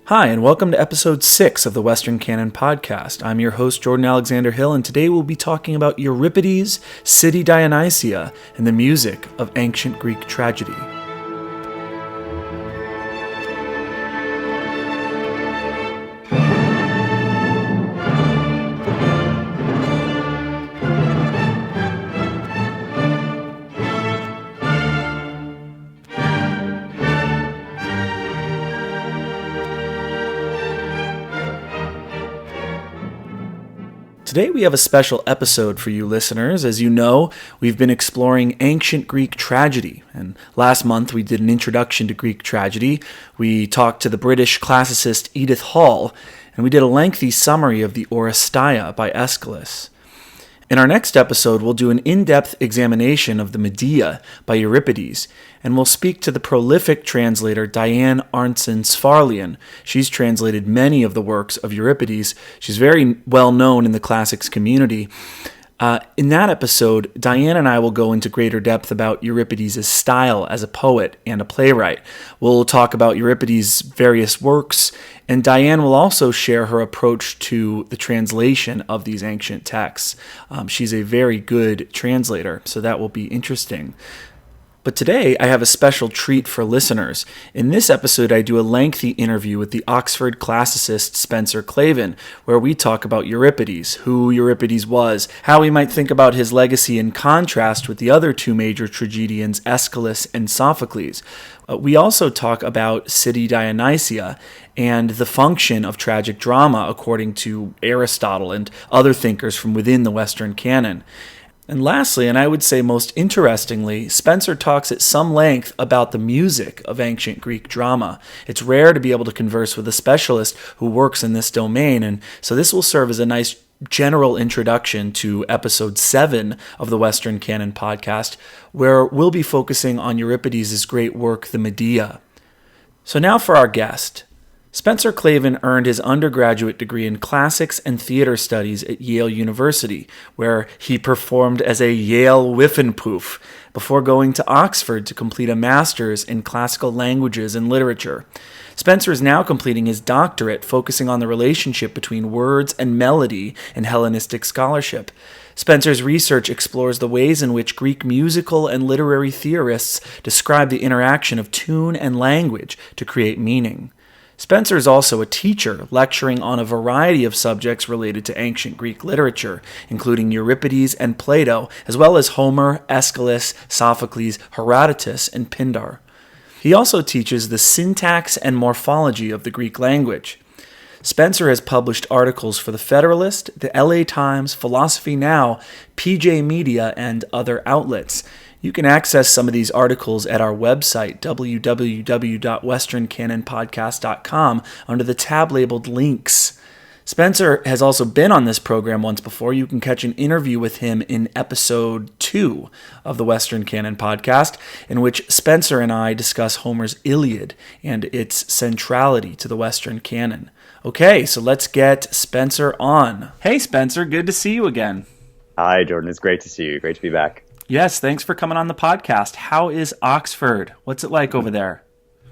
Hi, and welcome to episode 6 of the Western Canon Podcast. I'm your host, Jordan Alexander Hill, and today we'll be talking about Euripides, City Dionysia, and the music of ancient Greek tragedy. Today we have a special episode for you listeners. As you know, we've been exploring ancient Greek tragedy, and last month we did an introduction to Greek tragedy. We talked to the British classicist Edith Hall, and we did a lengthy summary of the Oresteia by Aeschylus. In our next episode, we'll do an in-depth examination of the Medea by Euripides, and we'll speak to the prolific translator Diane Arntzen-Sfarlian. She's translated many of the works of Euripides. She's very well known in the classics community. In that episode, Diane and I will go into greater depth about Euripides' style as a poet and a playwright. We'll talk about Euripides' various works, and Diane will also share her approach to the translation of these ancient texts. She's a very good translator, so that will be interesting. But today, I have a special treat for listeners. In this episode, I do a lengthy interview with the Oxford classicist Spencer Klavan, where we talk about Euripides, who Euripides was, how we might think about his legacy in contrast with the other two major tragedians, Aeschylus and Sophocles. We also talk about City Dionysia and the function of tragic drama according to Aristotle and other thinkers from within the Western Canon. And lastly, and I would say most interestingly, Spencer talks at some length about the music of ancient Greek drama. It's rare to be able to converse with a specialist who works in this domain, and so this will serve as a nice general introduction to episode 7 of the Western Canon Podcast, where we'll be focusing on Euripides' great work, the Medea. So now for our guest. Spencer Klavan earned his undergraduate degree in classics and theater studies at Yale University, where he performed as a Yale Whiffenpoof, before going to Oxford to complete a master's in classical languages and literature. Spencer is now completing his doctorate, focusing on the relationship between words and melody in Hellenistic scholarship. Spencer's research explores the ways in which Greek musical and literary theorists describe the interaction of tune and language to create meaning. Spencer is also a teacher, lecturing on a variety of subjects related to ancient Greek literature, including Euripides and Plato, as well as Homer, Aeschylus, Sophocles, Herodotus, and Pindar. He also teaches the syntax and morphology of the Greek language. Spencer has published articles for The Federalist, the LA Times, Philosophy Now, PJ Media, and other outlets. You can access some of these articles at our website, www.westerncanonpodcast.com, under the tab labeled Links. Spencer has also been on this program once before. You can catch an interview with him in episode 2 of the Western Canon Podcast, in which Spencer and I discuss Homer's Iliad and its centrality to the Western Canon. Okay, so let's get Spencer on. Hey, Spencer, good to see you again. Hi, Jordan. It's great to see you. Great to be back. Yes, thanks for coming on the podcast. How is Oxford? What's it like over there?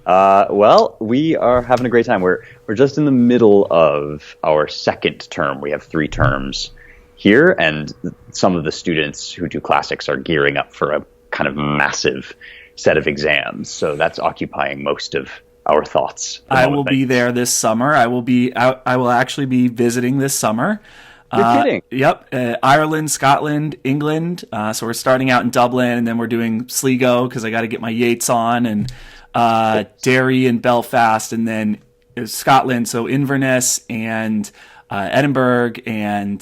Well, we are having a great time. We're just in the middle of our second term. We have 3 terms here, and some of the students who do classics are gearing up for a kind of massive set of exams. So that's occupying most of our thoughts. I will be there this summer. I will actually be visiting this summer. You're kidding? Yep. Ireland, Scotland, England. So we're starting out in Dublin, and then we're doing Sligo because I got to get my Yeats on, and Derry and Belfast, and then Scotland. So Inverness and Edinburgh and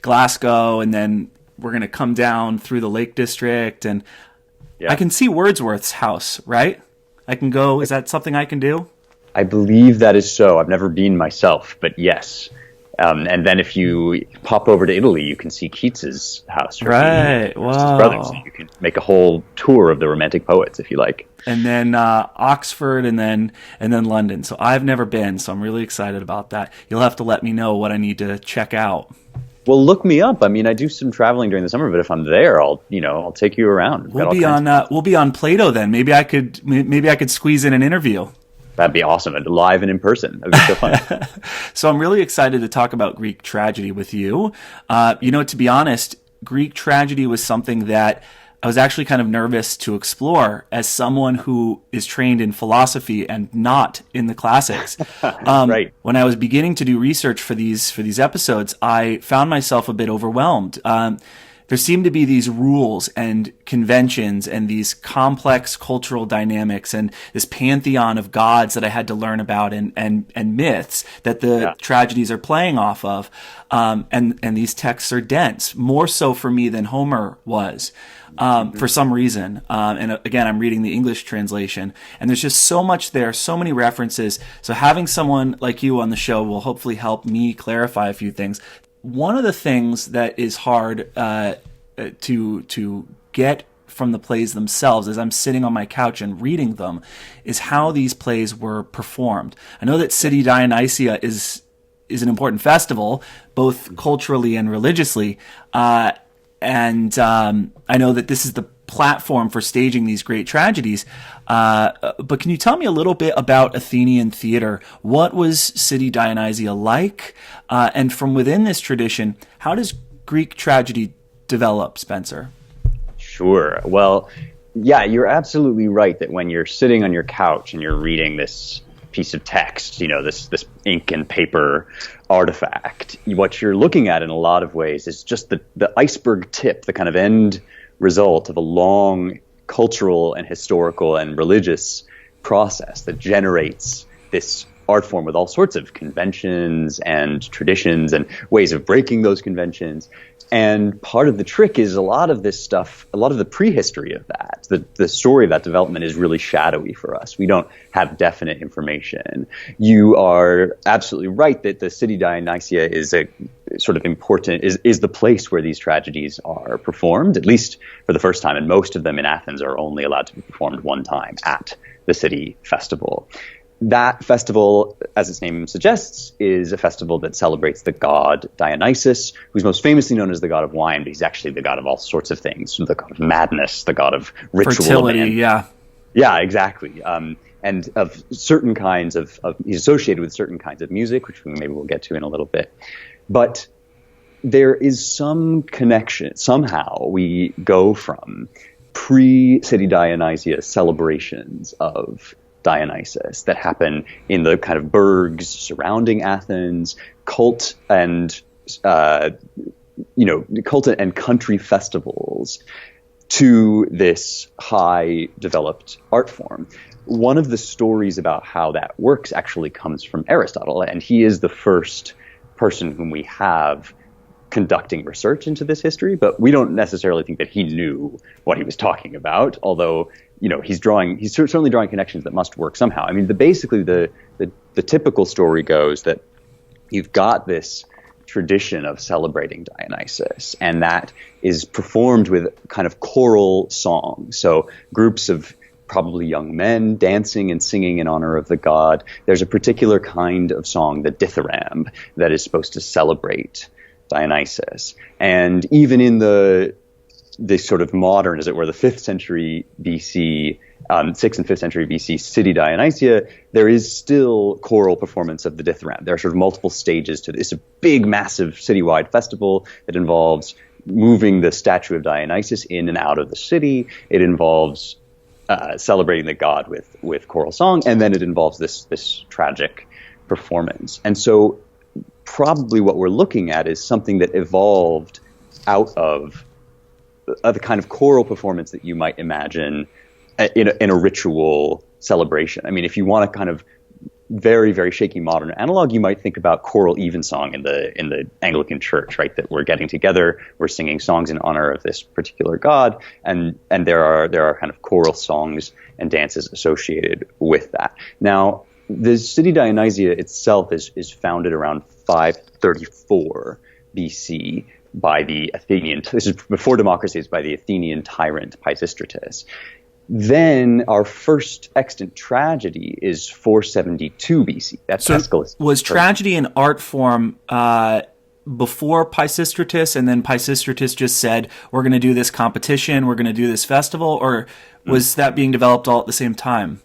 Glasgow, and then we're going to come down through the Lake District, and I can see Wordsworth's house, right? I can go. Is that something I can do? I believe that is so. I've never been myself, but yes. And then if you pop over to Italy, you can see Keats's house. Right. Wow. His brothers. So you can make a whole tour of the Romantic poets if you like. And then Oxford, and then London. So I've never been, so I'm really excited about that. You'll have to let me know what I need to check out. Well, look me up. I mean, I do some traveling during the summer, but if I'm there, I'll take you around. We'll be on Plato then. Maybe I could squeeze in an interview. That'd be awesome. And live and in person. That'd be so fun. So I'm really excited to talk about Greek tragedy with you. To be honest, Greek tragedy was something that I was actually kind of nervous to explore as someone who is trained in philosophy and not in the classics. Right. When I was beginning to do research for these episodes, I found myself a bit overwhelmed. There seemed to be these rules and conventions and these complex cultural dynamics and this pantheon of gods that I had to learn about and myths that the tragedies are playing off of. And these texts are dense, more so for me than Homer was. For some reason. And again, I'm reading the English translation, and there's just so much there, so many references. So having someone like you on the show will hopefully help me clarify a few things. One of the things that is hard to get from the plays themselves as I'm sitting on my couch and reading them is how these plays were performed. I know that City Dionysia is an important festival, both culturally and religiously. And I know that this is the platform for staging these great tragedies. But can you tell me a little bit about Athenian theater? What was City Dionysia like? And from within this tradition, how does Greek tragedy develop, Spencer? Sure. Well, yeah, you're absolutely right that when you're sitting on your couch and you're reading this piece of text, this ink and paper artifact, what you're looking at in a lot of ways is just the iceberg tip, the kind of end result of a long cultural and historical and religious process that generates this art form with all sorts of conventions and traditions and ways of breaking those conventions. And part of the trick is a lot of this stuff, a lot of the prehistory of that, the story of that development is really shadowy for us. We don't have definite information. You are absolutely right that the City Dionysia is a sort of important, is the place where these tragedies are performed, at least for the first time. And most of them in Athens are only allowed to be performed one time at the city festival. That festival, as its name suggests, is a festival that celebrates the god Dionysus, who's most famously known as the god of wine, but he's actually the god of all sorts of things, the god of madness, the god of ritual. Fertility, yeah. Yeah, exactly. And of certain kinds of he's associated with certain kinds of music, which maybe we'll get to in a little bit. But there is some connection. Somehow we go from pre-City Dionysia celebrations of Dionysus that happen in the kind of burgs surrounding Athens, cult and country festivals, to this high developed art form. One of the stories about how that works actually comes from Aristotle, and he is the first person whom we have conducting research into this history, but we don't necessarily think that he knew what he was talking about, although he's certainly drawing connections that must work somehow. I mean, basically the typical story goes that you've got this tradition of celebrating Dionysus, and that is performed with kind of choral song. So groups of probably young men dancing and singing in honor of the god. There's a particular kind of song, the dithyramb, that is supposed to celebrate Dionysus. And even in the sort of modern, as it were, the 5th century BC, 6th and 5th century BC City Dionysia, there is still choral performance of the dithyramb. There are sort of multiple stages to this. It's a big, massive citywide festival that involves moving the statue of Dionysus in and out of the city. It involves celebrating the god with choral song, and then it involves this tragic performance. And so probably what we're looking at is something that evolved out of the kind of choral performance that you might imagine in a ritual celebration. I mean, if you want a kind of very, very shaky modern analog, you might think about choral evensong in the Anglican Church, right? That we're getting together, we're singing songs in honor of this particular god, and there are kind of choral songs and dances associated with that. Now, the City Dionysia itself is founded around 534 BC by the Athenian, this is before democracy, it's by the Athenian tyrant Pisistratus. Then our first extant tragedy is 472 BC. That's Aeschylus. Was tragedy an art form before Pisistratus, and then Pisistratus just said, we're going to do this competition, we're going to do this festival, or was that being developed all at the same time?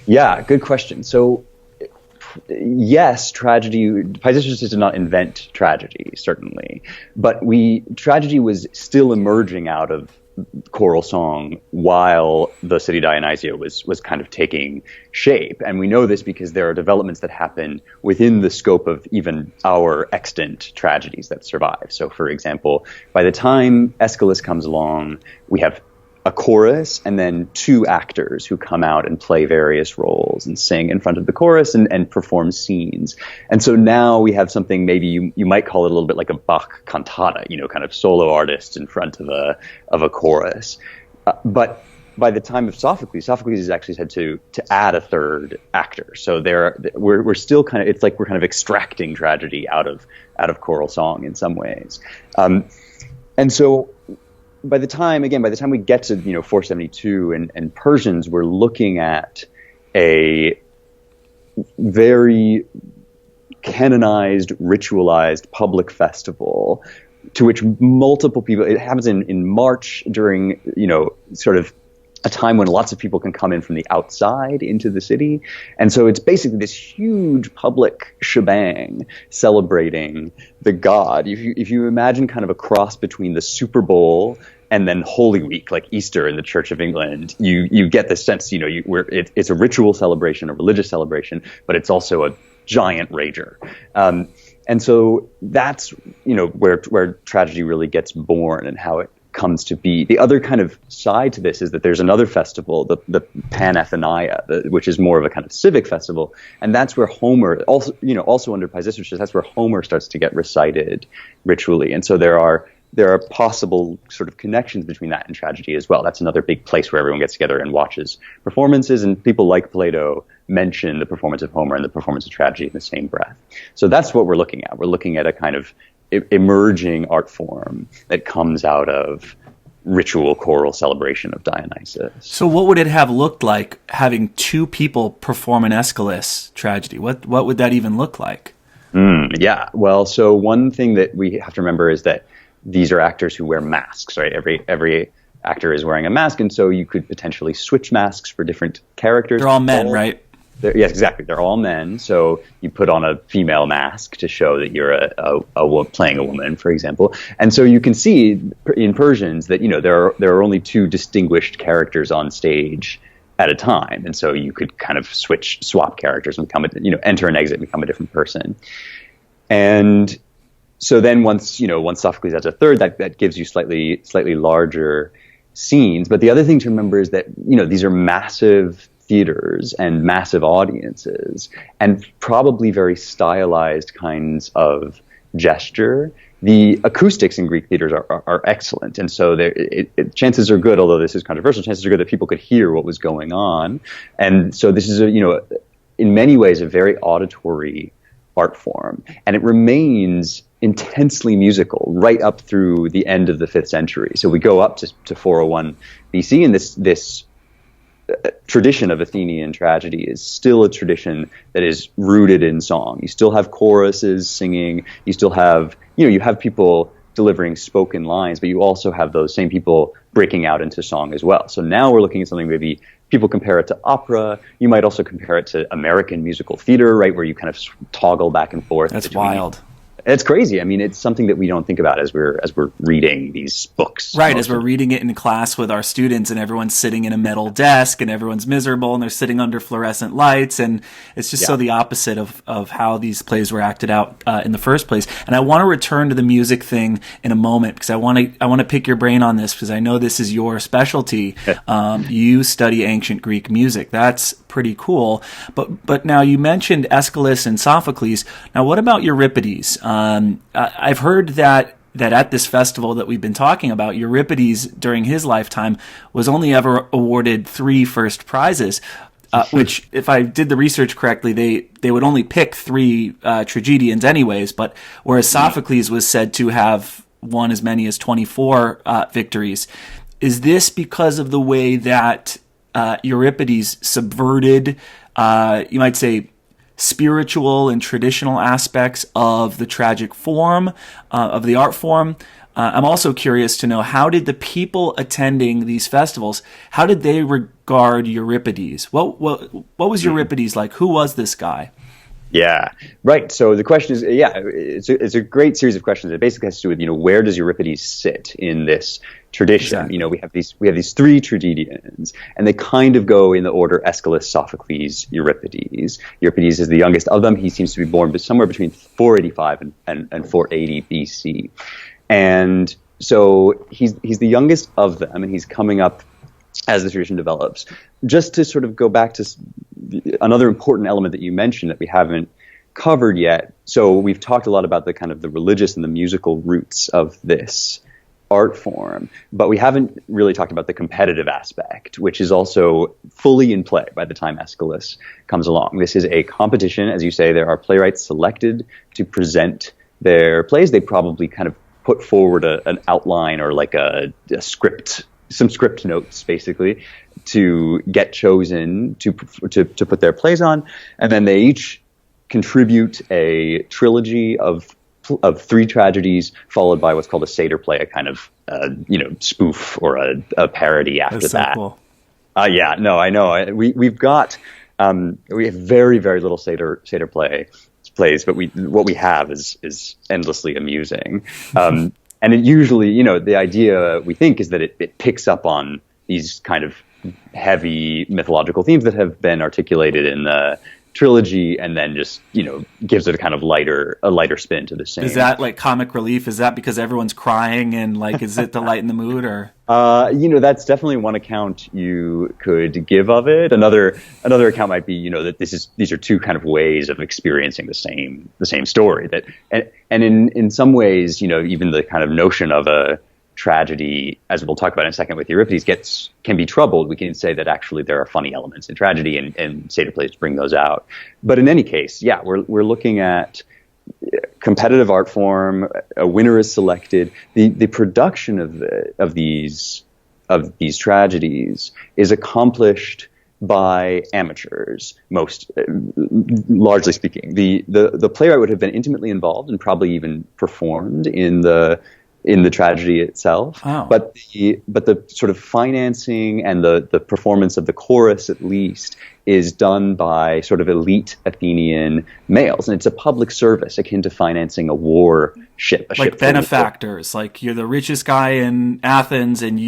Yeah, good question. So, yes, Pisistratus did not invent tragedy, certainly, but tragedy was still emerging out of choral song while the City Dionysia was kind of taking shape. And we know this because there are developments that happen within the scope of even our extant tragedies that survive. So, for example, by the time Aeschylus comes along, we have a chorus and then two actors who come out and play various roles and sing in front of the chorus and perform scenes. And so now we have something, maybe you might call it a little bit like a Bach cantata, kind of solo artists in front of a chorus. But by the time of Sophocles is actually said to add a third actor. So we're still kind of, it's like we're kind of extracting tragedy out of choral song in some ways. And so by the time we get to 472 and Persians, we're looking at a very canonized, ritualized public festival to which multiple people. It happens in March during sort of a time when lots of people can come in from the outside into the city. And so it's basically this huge public shebang celebrating the god. If you imagine kind of a cross between the Super Bowl and then Holy Week, like Easter in the Church of England, you get the sense, it's a ritual celebration, a religious celebration, but it's also a giant rager. And so that's, where tragedy really gets born and how it comes to be. The other kind of side to this is that there's another festival, the Panathenaia, which is more of a kind of civic festival, and that's where Homer, also under Pisistratus, that's where Homer starts to get recited ritually, and so there are possible sort of connections between that and tragedy as well. That's another big place where everyone gets together and watches performances, and people like Plato mention the performance of Homer and the performance of tragedy in the same breath. So that's what we're looking at. We're looking at a kind of emerging art form that comes out of ritual choral celebration of Dionysus. So what would it have looked like having two people perform an Aeschylus tragedy? What would that even look like? Yeah, well, so one thing that we have to remember is that these are actors who wear masks, right? Every actor is wearing a mask, and so you could potentially switch masks for different characters. They're all men, right? Yes, exactly. They're all men. So you put on a female mask to show that you're playing a woman, for example. And so you can see in Persians that there are only two distinguished characters on stage at a time, and so you could kind of swap characters and become enter and exit and become a different person. And so then once Sophocles adds a third, that gives you slightly larger scenes. But the other thing to remember is that these are massive theaters and massive audiences and probably very stylized kinds of gesture. The acoustics in Greek theaters are excellent, and so chances are good, although this is controversial, chances are good that people could hear what was going on. And so this is in many ways a very auditory art form, and it remains intensely musical right up through the end of the 5th century. So we go up to 401 BC, and this tradition of Athenian tragedy is still a tradition that is rooted in song. You still have choruses singing, you still have, you have people delivering spoken lines, but you also have those same people breaking out into song as well. So now we're looking at something, maybe people compare it to opera. You might also compare it to American musical theater, right, where you kind of toggle back and forth. That's wild. It's crazy. I mean, it's something that we don't think about as we're reading these books. Right, as we're reading it in class with our students, and everyone's sitting in a metal desk, and everyone's miserable, and they're sitting under fluorescent lights, and it's just so the opposite of how these plays were acted out in the first place. And I want to return to the music thing in a moment, because I want to pick your brain on this, because I know this is your specialty. You study ancient Greek music. That's pretty cool. But now you mentioned Aeschylus and Sophocles. Now, what about Euripides? I've heard that at this festival that we've been talking about, Euripides during his lifetime was only ever awarded 3 first prizes, which, if I did the research correctly, they would only pick 3 tragedians anyways. But whereas Sophocles was said to have won as many as 24 victories, is this because of the way that Euripides subverted, you might say, spiritual and traditional aspects of the tragic form, of the art form? I'm also curious to know, how did the people attending these festivals, how did they regard Euripides? What was Euripides like? Who was this guy? Yeah, right. So the question is, it's a great series of questions. It basically has to do with, where does Euripides sit in this tradition? Exactly. We have these three tragedians, and they kind of go in the order Aeschylus, Sophocles, Euripides. Euripides is the youngest of them. He seems to be born somewhere between 485 and 480 BC. And so he's the youngest of them, and he's coming up as the tradition develops. Just to sort of go back to another important element that you mentioned that we haven't covered yet. So we've talked a lot about the kind of the religious and the musical roots of this art form, but we haven't really talked about the competitive aspect, which is also fully in play by the time Aeschylus comes along. This is a competition. As you say, there are playwrights selected to present their plays. They probably kind of put forward an outline or like a script, some script notes, basically, to get chosen to put their plays on, and then they each contribute a trilogy of three tragedies, followed by what's called a satyr play, a kind of spoof or a parody after That's so that. Cool. Yeah, no, I know. We have very, very little satyr plays, but what we have is endlessly amusing. And it usually, the idea we think is that it picks up on these kind of heavy mythological themes that have been articulated in the trilogy, and then just, gives it a kind of lighter spin to the same. Is that like comic relief? Is that because everyone's crying and is it to lighten the mood, or? That's definitely one account you could give of it. Another account might be, that these are two kind of ways of experiencing the same story. And in some ways, even the kind of notion of a tragedy, as we'll talk about in a second with Euripides, can be troubled. We can say that actually there are funny elements in tragedy, and satyr plays bring those out. But in any case, we're looking at competitive art form. A winner is selected. The production of these tragedies is accomplished by amateurs, largely speaking. The playwright would have been intimately involved and probably even performed in the tragedy itself. Wow. But the sort of financing and the performance of the chorus, at least, is done by sort of elite Athenian males, and it's a public service akin to financing a war ship. Like benefactors, like you're the richest guy in Athens, and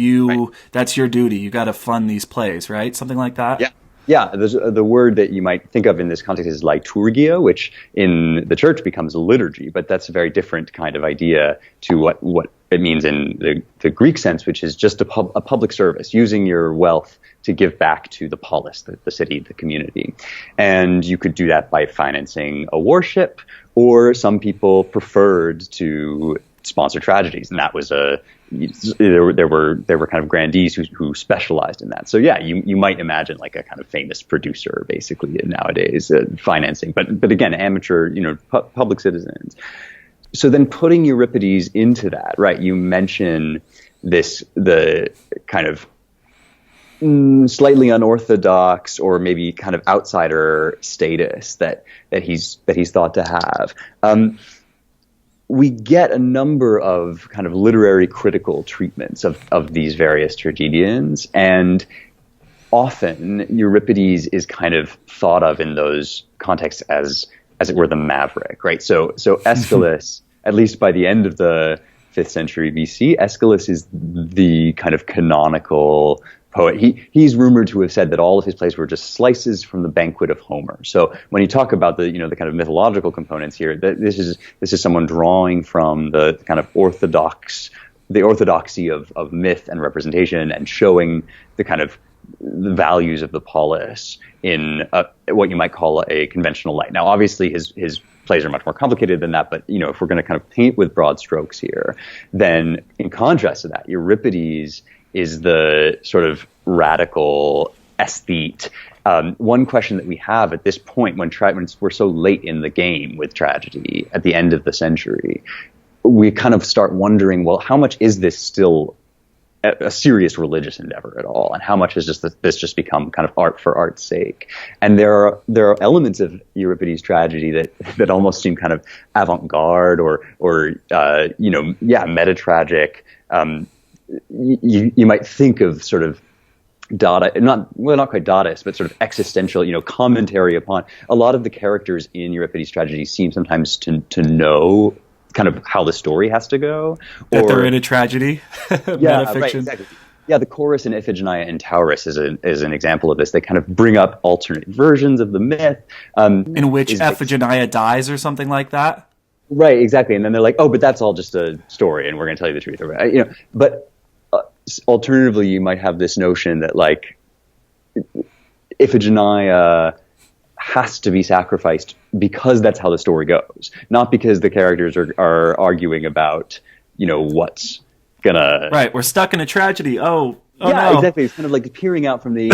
that's your duty. You got to fund these plays, right? Something like that. Yeah. Yeah, the word that you might think of in this context is liturgia, which in the church becomes a liturgy, but that's a very different kind of idea to what it means in the Greek sense, which is just a public service, using your wealth to give back to the polis, the city, the community. And you could do that by financing a warship, or some people preferred to sponsor tragedies, and that was there were kind of grandees who specialized in that. So yeah, you might imagine like a kind of famous producer basically nowadays financing, but again, amateur, public citizens. So then putting Euripides into that, right? You mention the kind of slightly unorthodox or maybe kind of outsider status that he's thought to have. We get a number of kind of literary critical treatments of these various tragedians, and often Euripides is kind of thought of in those contexts as it were the maverick, right? So Aeschylus, at least by the end of the 5th century BC, Aeschylus is the kind of canonical poet. He's rumored to have said that all of his plays were just slices from the banquet of Homer. So when you talk about the kind of mythological components here, this is someone drawing from the kind of orthodoxy of myth and representation, and showing the kind of the values of the polis in what you might call a conventional light. Now, obviously, his plays are much more complicated than that, but if we're going to kind of paint with broad strokes here, then in contrast to that, Euripides is the sort of radical aesthete. One question that we have at this point, when we're so late in the game with tragedy at the end of the century, we kind of start wondering, well, how much is this still a serious religious endeavor at all, and how much has this just become kind of art for art's sake. And there are elements of Euripides' tragedy that almost seem kind of avant-garde or meta tragic. You might think of sort of not quite Dadaist, but sort of existential, commentary upon. A lot of the characters in Euripides' tragedy seem sometimes to know kind of how the story has to go. That they're in a tragedy. Yeah, right, exactly. Yeah, the chorus in Iphigenia and Tauris is an example of this. They kind of bring up alternate versions of the myth. In which Iphigenia dies or something like that? Right, exactly. And then they're like, oh, but that's all just a story, and we're going to tell you the truth. But alternatively, you might have this notion that, like, Iphigenia has to be sacrificed because that's how the story goes, not because the characters are arguing about, what's gonna. Right, we're stuck in a tragedy. Oh yeah, no. Exactly. It's kind of like peering out from the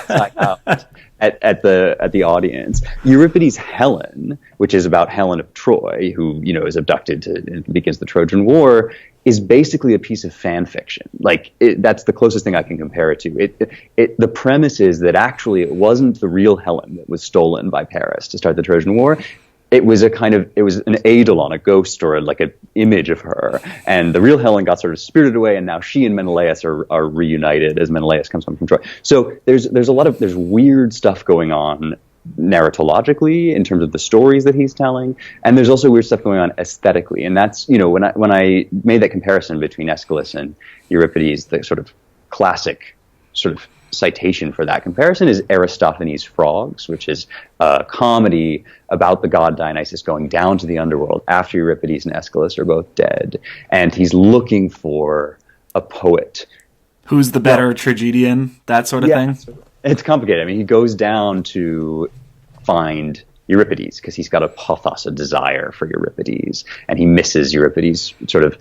side out at the audience. Euripides' Helen, which is about Helen of Troy, who is abducted and begins the Trojan War, is basically a piece of fan fiction. Like, that's the closest thing I can compare it to. The premise is that actually it wasn't the real Helen that was stolen by Paris to start the Trojan War. It was an eidolon, a ghost, or like an image of her. And the real Helen got sort of spirited away, and now she and Menelaus are reunited as Menelaus comes home from Troy. So there's weird stuff going on narratologically in terms of the stories that he's telling, and there's also weird stuff going on aesthetically. And that's, when I made that comparison between Aeschylus and Euripides, the sort of classic sort of citation for that comparison is Aristophanes' Frogs, which is a comedy about the god Dionysus going down to the underworld after Euripides and Aeschylus are both dead, and he's looking for a poet. Who's the better tragedian, that sort of thing? It's complicated. I mean, he goes down to find Euripides because he's got a pathos, a desire for Euripides, and he misses Euripides sort of.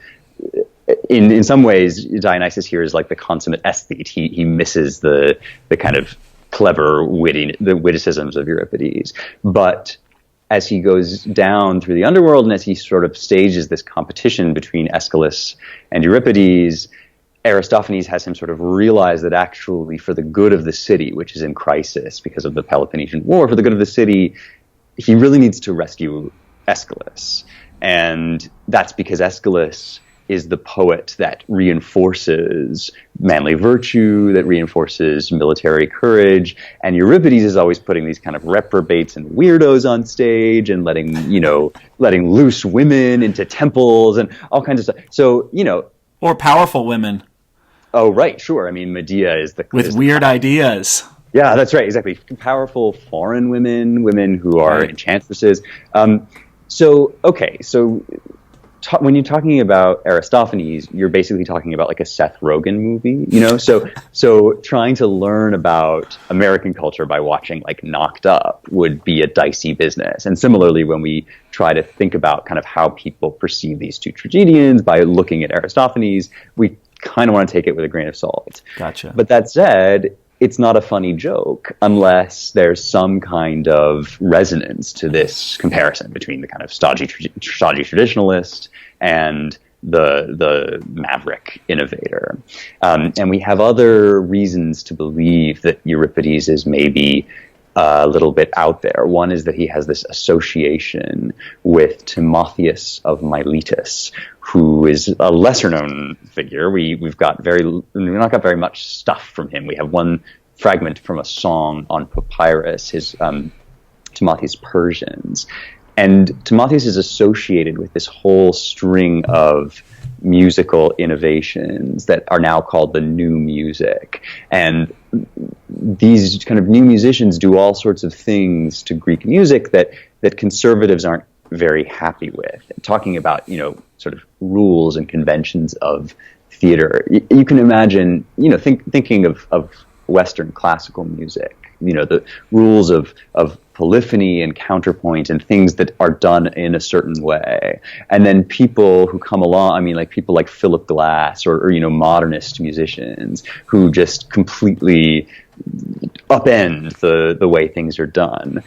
In some ways, Dionysus here is like the consummate aesthete. He misses the kind of clever witticisms of Euripides. But as he goes down through the underworld and as he sort of stages this competition between Aeschylus and Euripides, Aristophanes has him sort of realize that actually for the good of the city, which is in crisis because of the Peloponnesian War, for the good of the city, he really needs to rescue Aeschylus. And that's because Aeschylus is the poet that reinforces manly virtue, that reinforces military courage, and Euripides is always putting these kind of reprobates and weirdos on stage and letting loose women into temples and all kinds of stuff. So, or powerful women. Oh, right, sure. I mean, Medea is with weird ideas. Yeah, that's right, exactly. Powerful foreign women who are enchantresses. When you're talking about Aristophanes, you're basically talking about like a Seth Rogen movie, So trying to learn about American culture by watching like Knocked Up would be a dicey business. And similarly, when we try to think about kind of how people perceive these two tragedians by looking at Aristophanes, we kind of want to take it with a grain of salt. Gotcha. But that said, it's not a funny joke unless there's some kind of resonance to this comparison between the kind of stodgy traditionalist and the maverick innovator. And we have other reasons to believe that Euripides is maybe a little bit out there. One is that he has this association with Timotheus of Miletus, who is a lesser known figure. We've not got very much stuff from him. We have one fragment from a song on papyrus, his Timotheus Persians. And Timotheus is associated with this whole string of musical innovations that are now called the new music. And these kind of new musicians do all sorts of things to Greek music that conservatives aren't very happy with. Talking about, sort of rules and conventions of theater. You can imagine, thinking of Western classical music, the rules of polyphony and counterpoint and things that are done in a certain way. And then people who come along, people like Philip Glass or modernist musicians who just completely upend the way things are done.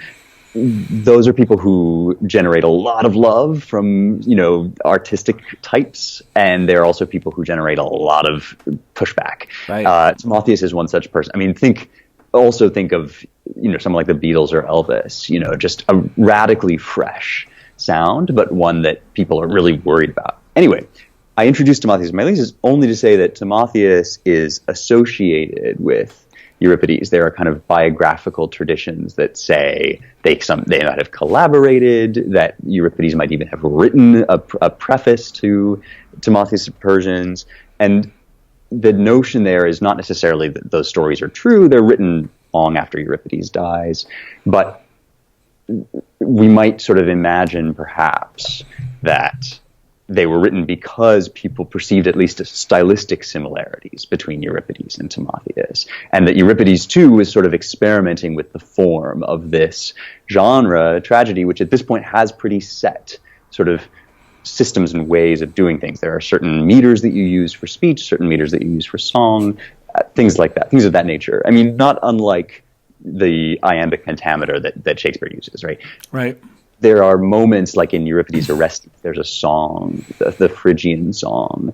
those are people who generate a lot of love from, artistic types, and they're also people who generate a lot of pushback. Right. Timotheus is one such person. I mean, think of, someone like the Beatles or Elvis, just a radically fresh sound, but one that people are really worried about. Anyway, I introduced Timotheus Miletus only to say that Timotheus is associated with Euripides. There are kind of biographical traditions that say they might have collaborated, that Euripides might even have written a preface to Timotheus of Persians. And the notion there is not necessarily that those stories are true. They're written long after Euripides dies. But we might sort of imagine perhaps that they were written because people perceived at least stylistic similarities between Euripides and Timotheus, and that Euripides too was sort of experimenting with the form of this genre, tragedy, which at this point has pretty set sort of systems and ways of doing things. There are certain meters that you use for speech, certain meters that you use for song, things like that, things of that nature. I mean, not unlike the iambic pentameter that Shakespeare uses, right? Right. There are moments like in Euripides' Orestes, there's a song, the Phrygian song,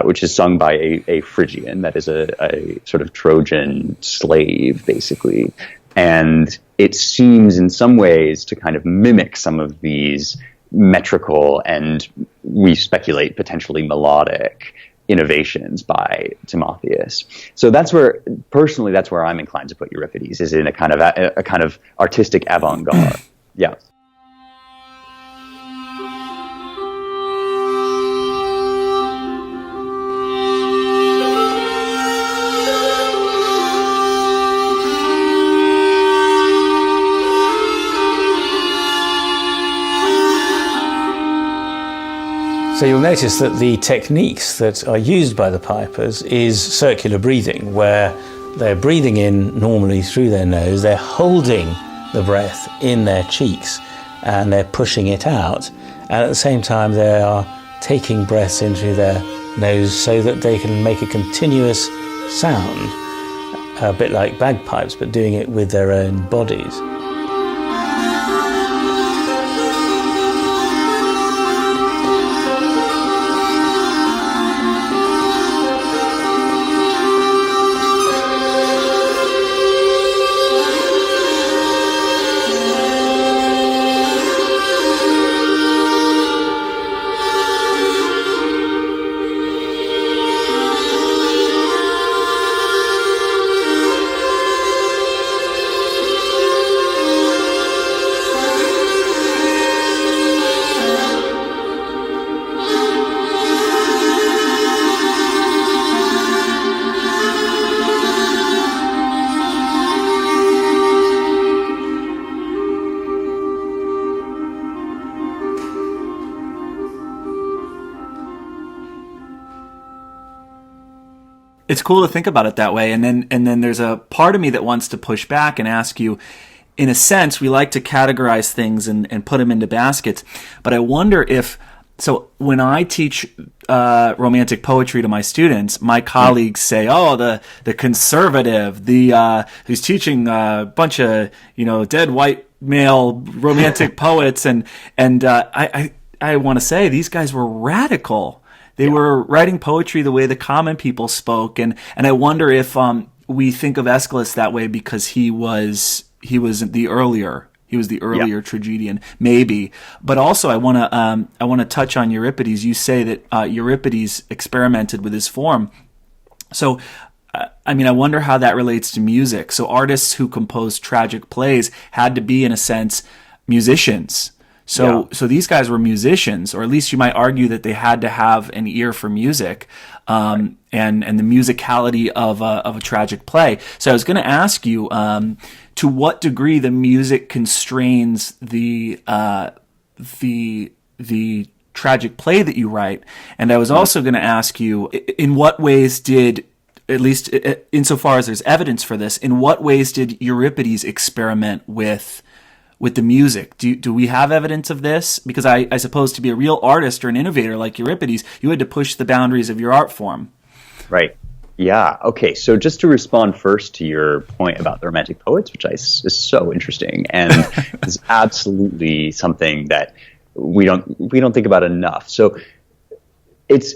which is sung by a Phrygian, that is a sort of Trojan slave, basically. And it seems in some ways to kind of mimic some of these metrical and, we speculate, potentially melodic innovations by Timotheus. So that's where I'm inclined to put Euripides, is in a kind of artistic avant-garde. Yeah. So you'll notice that the techniques that are used by the pipers is circular breathing, where they're breathing in normally through their nose, they're holding the breath in their cheeks, and they're pushing it out. And at the same time, they are taking breaths in through their nose so that they can make a continuous sound, a bit like bagpipes, but doing it with their own bodies. It's cool to think about it that way. And then there's a part of me that wants to push back and ask you, in a sense, we like to categorize things and put them into baskets. But I wonder if, so when I teach romantic poetry to my students, my colleagues say, "Oh, the conservative, who's teaching a bunch of dead white male romantic poets," and I want to say these guys were radical. They were writing poetry the way the common people spoke, and I wonder if we think of Aeschylus that way because he was the earlier tragedian, maybe. But also, I want to touch on Euripides. You say that Euripides experimented with his form, so. I wonder how that relates to music. So artists who composed tragic plays had to be, in a sense, musicians. So these guys were musicians, or at least you might argue that they had to have an ear for music, and the musicality of a tragic play. So I was going to ask you, to what degree the music constrains the tragic play that you write, and I was also going to ask you, in what ways did, at least insofar as there's evidence for this, in what ways did Euripides experiment with the music? Do we have evidence of this? Because I suppose to be a real artist or an innovator like Euripides, you had to push the boundaries of your art form. Right. Yeah. Okay. So just to respond first to your point about the Romantic poets, which is so interesting and is absolutely something that we don't think about enough. So it's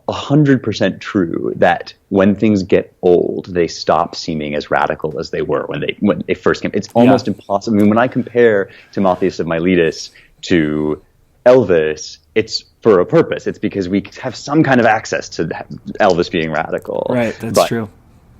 100% true that when things get old, they stop seeming as radical as they were when they first came. It's almost impossible. I mean, when I compare Timotheus of Miletus to Elvis, it's for a purpose. It's because we have some kind of access to Elvis being radical. Right, that's true.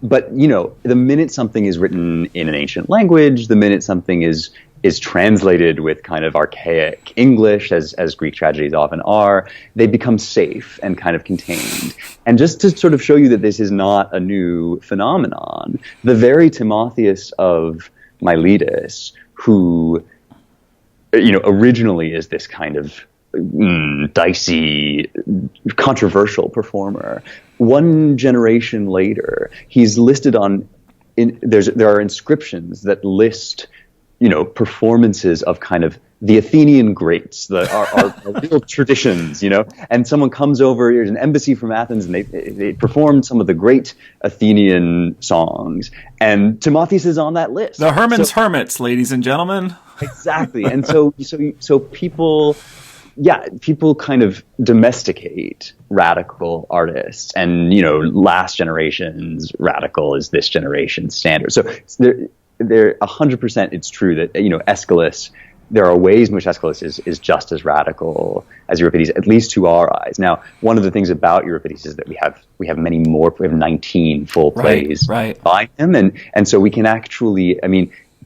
But, the minute something is written in an ancient language, the minute something is translated with kind of archaic English, as Greek tragedies often are, they become safe and kind of contained. And just to sort of show you that this is not a new phenomenon, the very Timotheus of Miletus, who, originally is this kind of dicey, controversial performer, one generation later, he's listed there are inscriptions that list performances of kind of the Athenian greats, our real traditions, and someone comes over, here's an embassy from Athens, and they performed some of the great Athenian songs, and Timotheus is on that list. The Herman's Hermits, ladies and gentlemen. Exactly. And so people kind of domesticate radical artists, and, last generation's radical is this generation's standard. So they're 100%. It's true that, Aeschylus, there are ways in which Aeschylus is just as radical as Euripides, at least to our eyes. Now, one of the things about Euripides is that we have many more. We have 19 full plays by him, and so we can actually,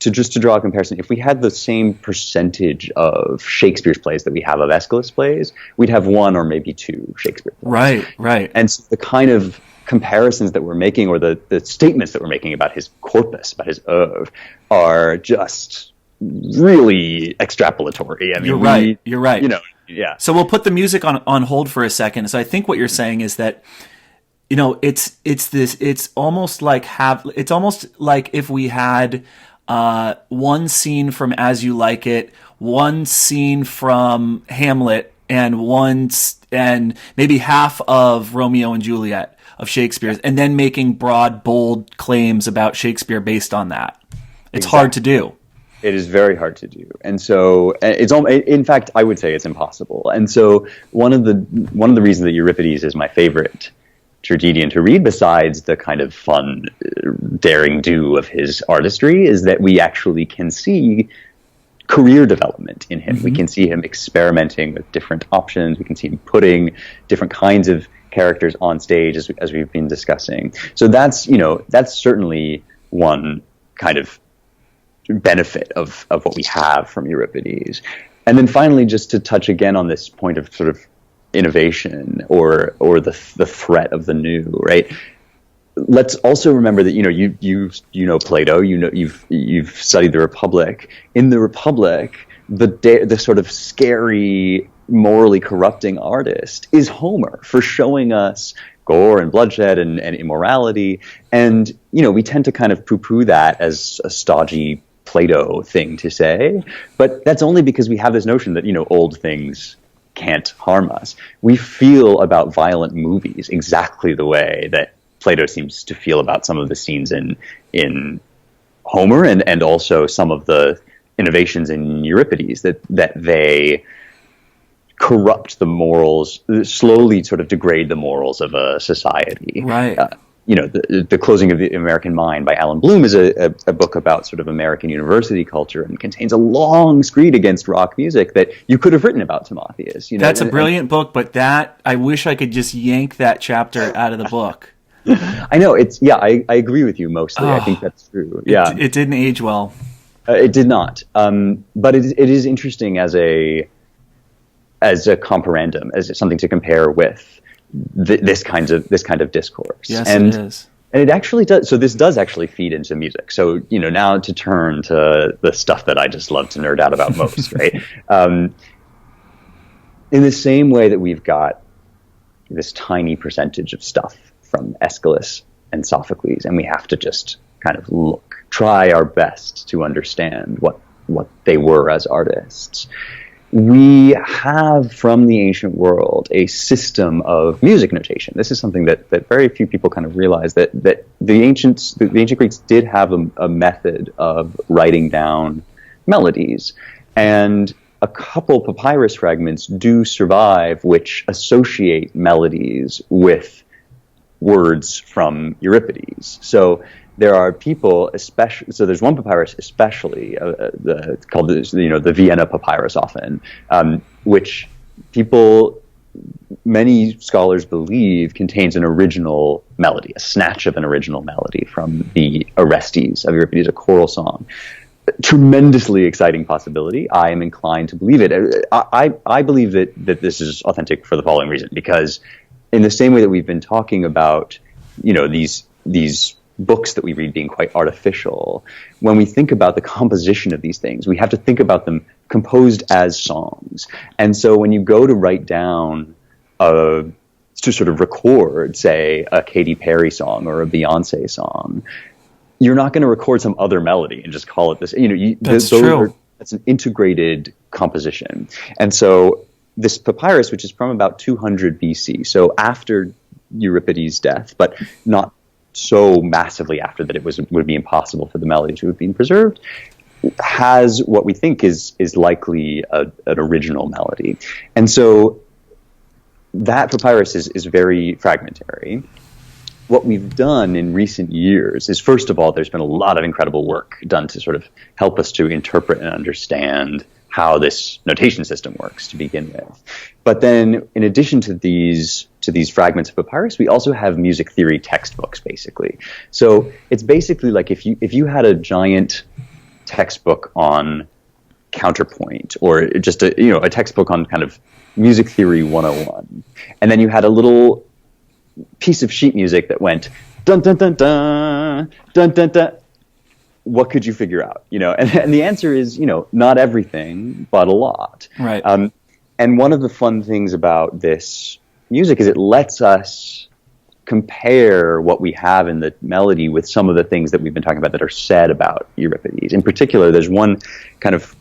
to draw a comparison, if we had the same percentage of Shakespeare's plays that we have of Aeschylus plays, we'd have one or maybe two Shakespeare plays. Right. And so the kind of comparisons that we're making, or the statements that we're making about his corpus, about his oeuvre, are just really extrapolatory. You're right. Yeah. So we'll put the music on hold for a second. So I think what you're saying is that, it's almost like if we had one scene from As You Like It, one scene from Hamlet, and maybe half of Romeo and Juliet of Shakespeare's, and then making broad, bold claims about Shakespeare based on that. It's hard to do. It is very hard to do, and so in fact, I would say it's impossible. And so one of the reasons that Euripides is my favorite tragedian to read, besides the kind of fun, daring do of his artistry, is that we actually can see career development in him. Mm-hmm. We can see him experimenting with different options. We can see him putting different kinds of characters on stage, as we've been discussing. So that's certainly one kind of benefit of what we have from Euripides. And then finally, just to touch again on this point of sort of innovation or the threat of the new, right? Let's also remember that you know Plato, you've studied the Republic. In the Republic, the sort of scary, morally corrupting artist is Homer, for showing us gore and bloodshed and immorality. And we tend to kind of poo-poo that as a stodgy Plato thing to say, but that's only because we have this notion that old things can't harm us. We feel about violent movies exactly the way that Plato seems to feel about some of the scenes in Homer, and also some of the innovations in Euripides, that they corrupt the morals, slowly sort of degrade the morals of a society. Right. The Closing of the American Mind by Alan Bloom is a book about sort of American university culture, and contains a long screed against rock music that you could have written about Timotheus. That's a brilliant book, but I wish I could just yank that chapter out of the book. I know, I agree with you mostly. I think that's true. Yeah. It didn't age well. It did not. But it is interesting as a comparandum, as something to compare with this kind of discourse. Yes, it is. And it actually does. So this does actually feed into music. So, now to turn to the stuff that I just love to nerd out about most, right? In the same way that we've got this tiny percentage of stuff from Aeschylus and Sophocles, and we have to just kind of try our best to understand what they were as artists. we have from the ancient world a system of music notation. This is something that very few people kind of realize, that the ancient Greeks did have a method of writing down melodies, and a couple papyrus fragments do survive which associate melodies with words from Euripides. So there are people, especially. So there's one papyrus, especially called the Vienna Papyrus, often, which many scholars believe contains an original melody, a snatch of an original melody from the Orestes of Euripides, a choral song. Tremendously exciting possibility. I am inclined to believe it. I believe that this is authentic for the following reason, because in the same way that we've been talking about, these books that we read being quite artificial, when we think about the composition of these things, we have to think about them composed as songs. And so when you go to write down to sort of record, say, a Katy Perry song or a Beyonce song, you're not going to record some other melody and just call it this. That's true. That's an integrated composition. And so this papyrus, which is from about 200 BC, so after Euripides' death, but not so massively after that it would be impossible for the melody to have been preserved, has what we think is likely an original melody. And so that papyrus is very fragmentary. What we've done in recent years is, first of all, there's been a lot of incredible work done to sort of help us to interpret and understand how this notation system works to begin with. But then, in addition to these fragments of papyrus, we also have music theory textbooks, basically. So it's basically like if you had a giant textbook on counterpoint, or just a textbook on kind of music theory 101, and then you had a little piece of sheet music that went dun dun dun dun dun dun dun, what could you figure out? And the answer is, not everything, but a lot. Right. And one of the fun things about this music is it lets us compare what we have in the melody with some of the things that we've been talking about that are said about Euripides. In particular, there's one kind of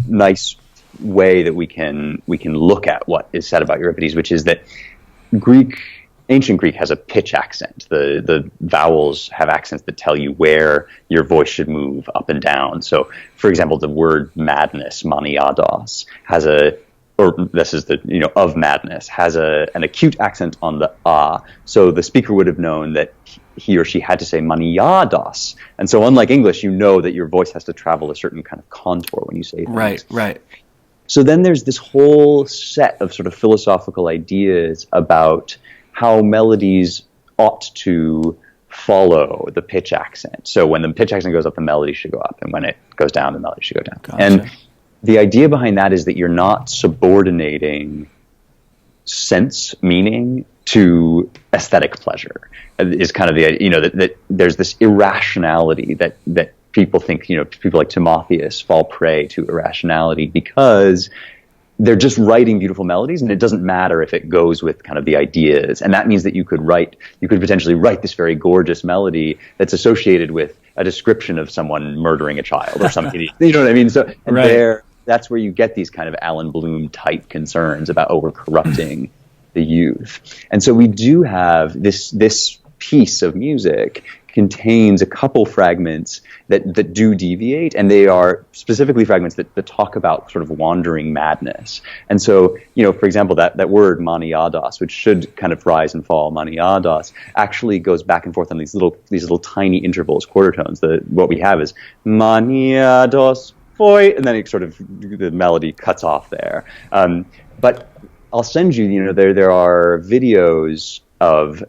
nice way that we can look at what is said about Euripides, which is that Ancient Greek has a pitch accent. The vowels have accents that tell you where your voice should move up and down. So, for example, the word madness, maniados, of madness, has an acute accent on the ah. So the speaker would have known that he or she had to say maniados. And so, unlike English, you know that your voice has to travel a certain kind of contour when you say things. Right. So then there's this whole set of sort of philosophical ideas about how melodies ought to follow the pitch accent. So when the pitch accent goes up, the melody should go up, and when it goes down, the melody should go down. Gotcha. And the idea behind that is that you're not subordinating sense meaning to aesthetic pleasure. Is kind of the idea, that there's this irrationality that people think, people like Timotheus fall prey to irrationality because they're just writing beautiful melodies, and it doesn't matter if it goes with kind of the ideas. And that means that you could potentially write this very gorgeous melody that's associated with a description of someone murdering a child or something. You know what I mean? So that's where you get these kind of Alan Bloom type concerns about, we're corrupting the youth. And so we do have this piece of music contains a couple fragments that do deviate, and they are specifically fragments that talk about sort of wandering madness. And so, for example, that word maniados, which should kind of rise and fall, maniados, actually goes back and forth on these little tiny intervals, quarter tones. What we have is maniados, boy, and then the melody cuts off there. But I'll send you, there are videos of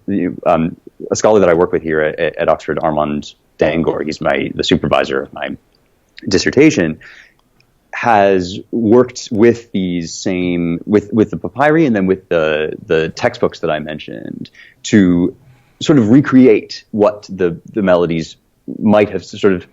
a scholar that I work with here at Oxford, Armand Dangor. He's the supervisor of my dissertation, has worked with these with the papyri and then with the textbooks that I mentioned to sort of recreate what the melodies might have, sort of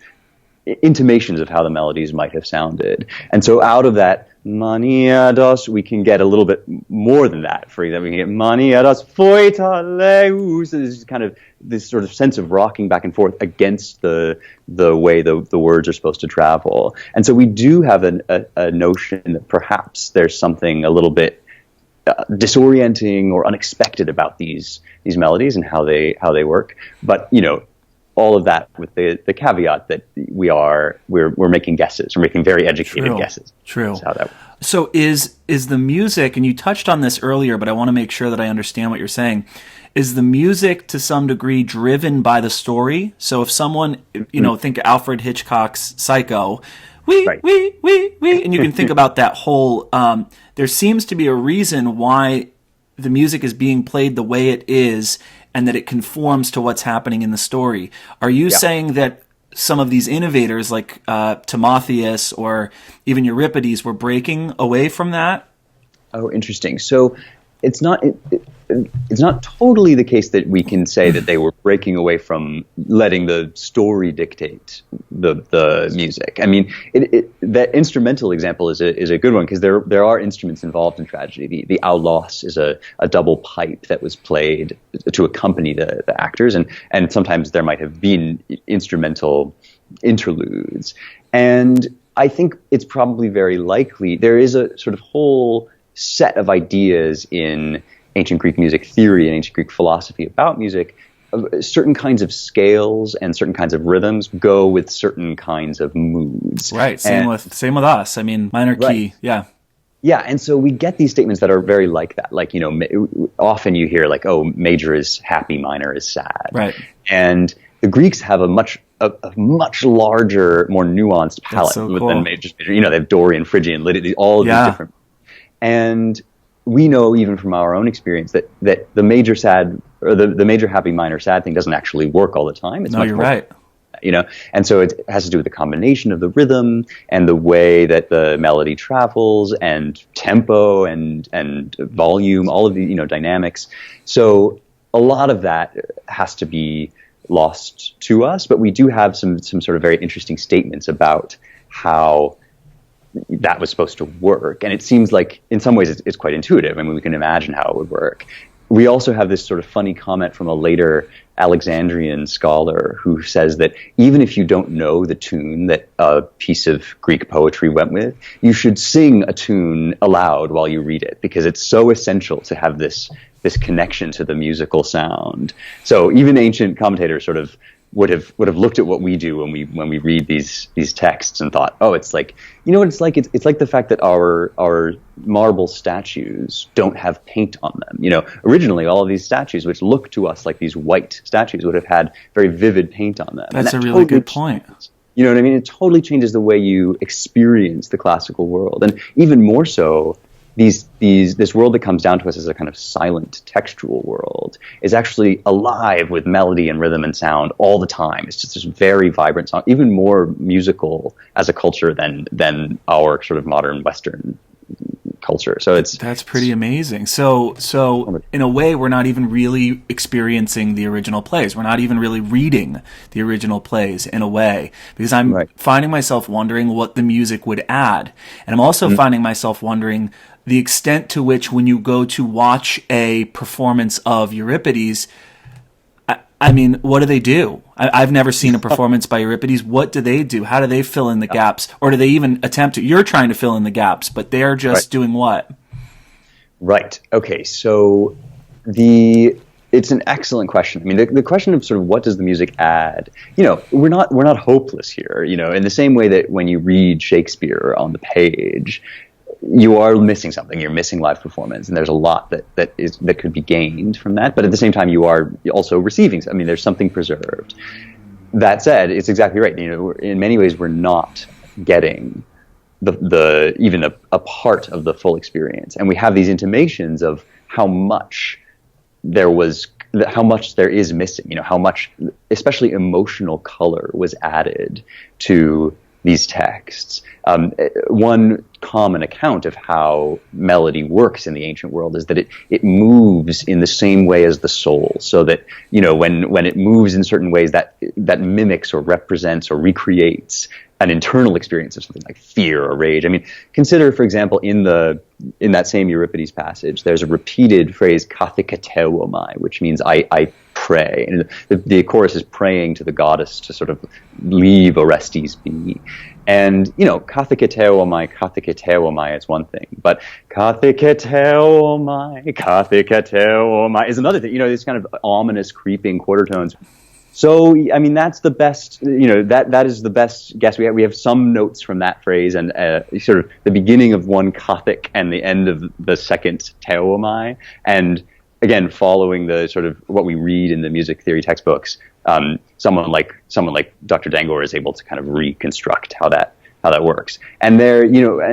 intimations of how the melodies might have sounded. And so out of that maniados, we can get a little bit more than that. For example, we can get maniados foitaleus. This is kind of this sort of sense of rocking back and forth against the way the words are supposed to travel. And so we do have a notion that perhaps there's something a little bit disorienting or unexpected about these melodies and how they work. But all of that with the caveat that we're making guesses. We're making very educated guesses. True. That's how that works. So is the music, and you touched on this earlier, but I want to make sure that I understand what you're saying. Is the music to some degree driven by the story? So if someone, think Alfred Hitchcock's Psycho, we, and you can think about that whole, there seems to be a reason why the music is being played the way it is, and that it conforms to what's happening in the story. Are you saying that some of these innovators, like Timotheus or even Euripides, were breaking away from that? Oh, interesting. So it's not totally the case that we can say that they were breaking away from letting the story dictate the music. I mean, that instrumental example is a good one, because there are instruments involved in tragedy. The aulos is a double pipe that was played to accompany the actors, and sometimes there might have been instrumental interludes. And I think it's probably very likely there is a sort of whole set of ideas in ancient Greek music theory and ancient Greek philosophy about music. Certain kinds of scales and certain kinds of rhythms go with certain kinds of moods. Right. Same with us. I mean, minor key. Yeah. Yeah. And so we get these statements that are very like that. Like, often you hear like, oh, major is happy, minor is sad. Right. And the Greeks have a much larger, more nuanced palette than major. They have Dorian, Phrygian, Lydian, all of these different. And we know even from our own experience that the major sad or the major happy minor sad thing doesn't actually work all the time. It's you're right. And so it has to do with the combination of the rhythm and the way that the melody travels and tempo and volume, all of the dynamics. So a lot of that has to be lost to us, but we do have some sort of very interesting statements about how that was supposed to work. And it seems like in some ways it's quite intuitive. I mean, we can imagine how it would work. We also have this sort of funny comment from a later Alexandrian scholar who says that even if you don't know the tune that a piece of Greek poetry went with, you should sing a tune aloud while you read it, because it's so essential to have this connection to the musical sound. So even ancient commentators sort of would have looked at what we do when we read these texts and thought, oh, it's like, what it's like? It's like the fact that our marble statues don't have paint on them. Originally all of these statues, which look to us like these white statues, would have had very vivid paint on them. That's a really good point. You know what I mean? It totally changes the way you experience the classical world, and even more so, this world that comes down to us as a kind of silent textual world is actually alive with melody and rhythm and sound all the time. It's just this very vibrant song, even more musical as a culture than our sort of modern Western culture. So that's pretty amazing. So in a way, we're not even really experiencing the original plays. We're not even really reading the original plays in a way, because I'm finding myself wondering what the music would add. And I'm also finding myself wondering the extent to which, when you go to watch a performance of Euripides, I mean, what do they do? I've never seen a performance by Euripides. What do they do? How do they fill in the gaps? Or do they even attempt to? You're trying to fill in the gaps, but they're just doing what? Right. Okay. So it's an excellent question. I mean, the question of sort of what does the music add? We're not hopeless here. In the same way that when you read Shakespeare on the page, you are missing something. You're missing live performance, and there's a lot that could be gained from that. But at the same time, you are also receiving. I mean, there's something preserved. That said, it's exactly right. In many ways, we're not getting even a part of the full experience, and we have these intimations of how much there is missing. How much, especially emotional color, was added to these texts. One common account of how melody works in the ancient world is that it moves in the same way as the soul, so that when it moves in certain ways that mimics or represents or recreates an internal experience of something like fear or rage. I mean, consider, for example, in that same Euripides passage, there's a repeated phrase, kathekateuomai, which means I pray. And the chorus is praying to the goddess to sort of leave Orestes be. And, kathekateuomai is one thing, but kathekateuomai is another thing. These kind of ominous, creeping quarter tones. So, I mean, that's the best, that is the best guess we have. We have some notes from that phrase and sort of the beginning of one Kathek and the end of the second Teomai. And again, following the sort of what we read in the music theory textbooks, someone like Dr. Dangor is able to kind of reconstruct how that works. And there,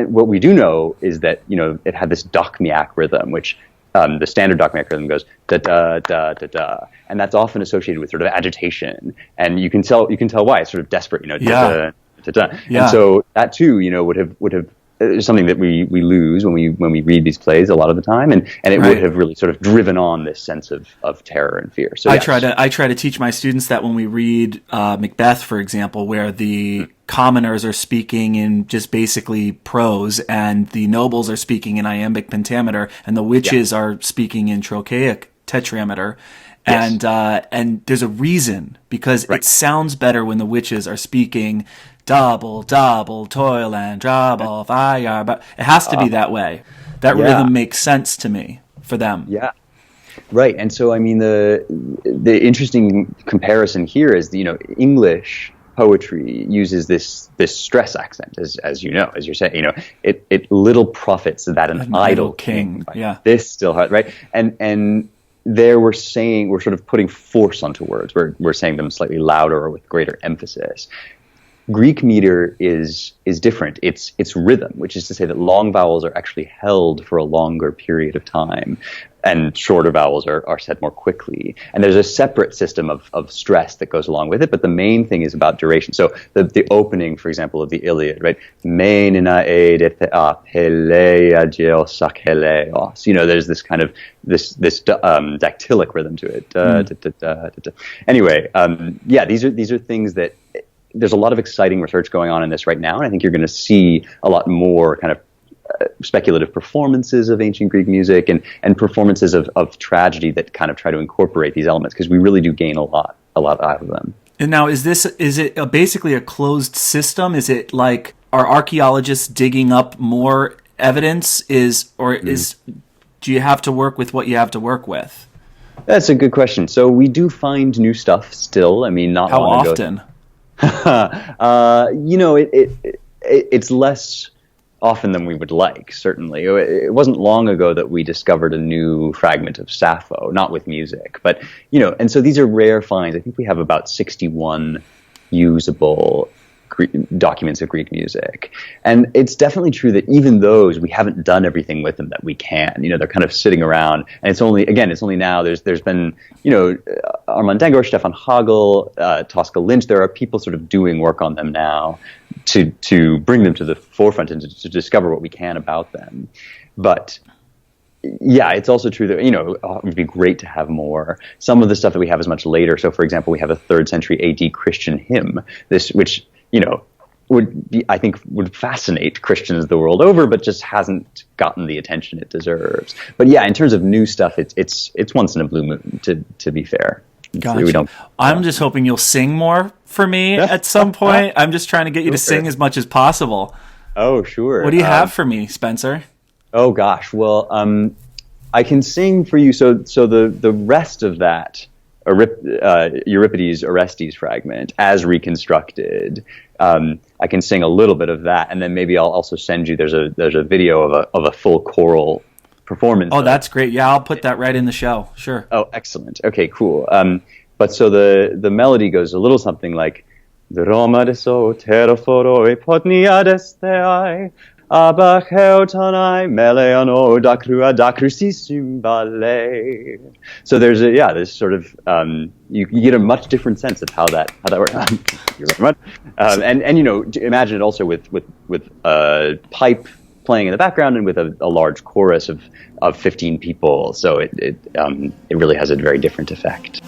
what we do know is that, it had this Dochmiac rhythm, which the standard Dochmiac rhythm goes da da da da da, and that's often associated with sort of agitation, and you can tell why. It's sort of desperate, da da da da. Yeah. And so that too, would have something that we lose when we read these plays a lot of the time, and it would have really sort of driven on this sense of terror and fear. So I try to teach my students that when we read Macbeth, for example, where the commoners are speaking in just basically prose and the nobles are speaking in iambic pentameter and the witches are speaking in trochaic tetrameter, and there's a reason, because it sounds better when the witches are speaking double toil and trouble fire, but it has to be that way. That rhythm makes sense to me for them. Yeah. Right. And so, I mean, the interesting comparison here is, English poetry uses this stress accent, as you're saying, it little profits that an idle king. Yeah. This still hard, right? And there we're sort of putting force onto words. We're saying them slightly louder or with greater emphasis. Greek meter is different. It's rhythm, which is to say that long vowels are actually held for a longer period of time, and shorter vowels are said more quickly. And there's a separate system of stress that goes along with it, but the main thing is about duration. So the opening, for example, of the Iliad, right? There's this kind of this dactylic rhythm to it. Anyway, these are things that. There's a lot of exciting research going on in this right now, and I think you're going to see a lot more kind of speculative performances of ancient Greek music and performances of tragedy that kind of try to incorporate these elements, because we really do gain a lot out of them. And now, is it basically a closed system? Is it like, are archaeologists digging up more evidence? Do you have to work with what you have to work with? That's a good question. So we do find new stuff still. I mean, not how long often? Ago. It's less often than we would like, certainly. It wasn't long ago that we discovered a new fragment of Sappho, not with music, but, and so these are rare finds. I think we have about 61 usable documents of Greek music. And it's definitely true that even those, we haven't done everything with them that we can. They're kind of sitting around, and it's only now there's been, Armand Dangor, Stefan Hagel, Tosca Lynch. There are people sort of doing work on them now to bring them to the forefront and to discover what we can about them. But yeah, it's also true that, it would be great to have more. Some of the stuff that we have is much later. So, for example, we have a 3rd century AD Christian hymn, which would fascinate Christians the world over, but just hasn't gotten the attention it deserves. But yeah, in terms of new stuff, it's once in a blue moon, to be fair. Gotcha. I'm just hoping you'll sing more for me at some point. I'm just trying to get you to sing as much as possible. Oh, sure. What do you have for me, Spencer? Oh gosh, well, I can sing for you. So the rest of that Euripides Orestes fragment, as reconstructed, I can sing a little bit of that, and then maybe I'll also send you. There's a video of a full choral performance. Oh, that's great. Yeah, I'll put that right in the show. Sure. Oh, excellent. Okay, cool. But so the melody goes a little something like Droma de so terraforoi potniades theai abacheutonai meleano dacrusisimbale. So there's this sort of you get a much different sense of how that works. You're very much. And imagine it also with a pipe playing in the background and with a large chorus of 15 people. So it really has a very different effect.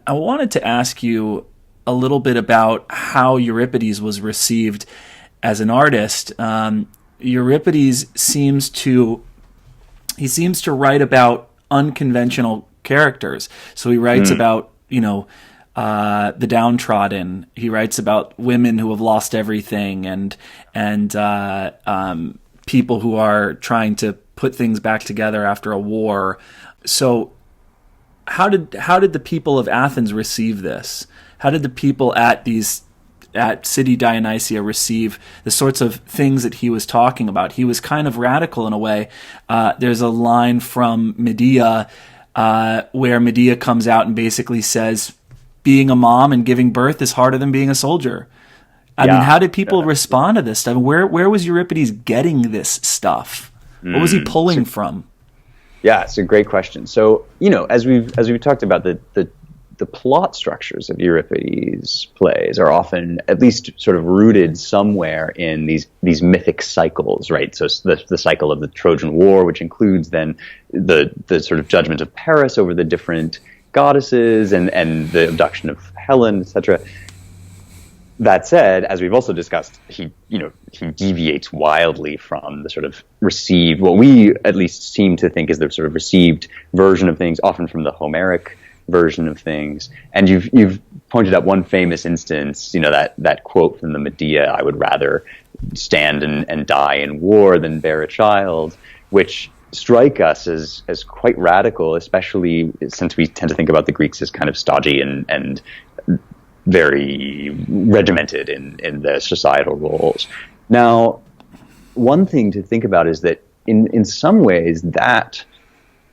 I wanted to ask you a little bit about how Euripides was received as an artist. Euripides seems to write about unconventional characters. So he writes about, the downtrodden. He writes about women who have lost everything and people who are trying to put things back together after a war. So how did the people of Athens receive this? How did the people at City Dionysia receive the sorts of things that he was talking about? He was kind of radical in a way. There's a line from Medea where Medea comes out and basically says, being a mom and giving birth is harder than being a soldier. I mean, how did people respond to this stuff? Where was Euripides getting this stuff? What was he pulling from? Yeah, it's a great question. So, as we've talked about, the plot structures of Euripides' plays are often at least sort of rooted somewhere in these mythic cycles, right? So the cycle of the Trojan War, which includes then the sort of judgment of Paris over the different goddesses and the abduction of Helen, etc. That said, as we've also discussed, he deviates wildly from the sort of received, what we at least seem to think is the sort of received version of things, often from the Homeric version of things. And you've pointed out one famous instance, that quote from the Medea, "I would rather stand and die in war than bear a child," which strike us as quite radical, especially since we tend to think about the Greeks as kind of stodgy and very regimented in their societal roles. Now, one thing to think about is that in some ways that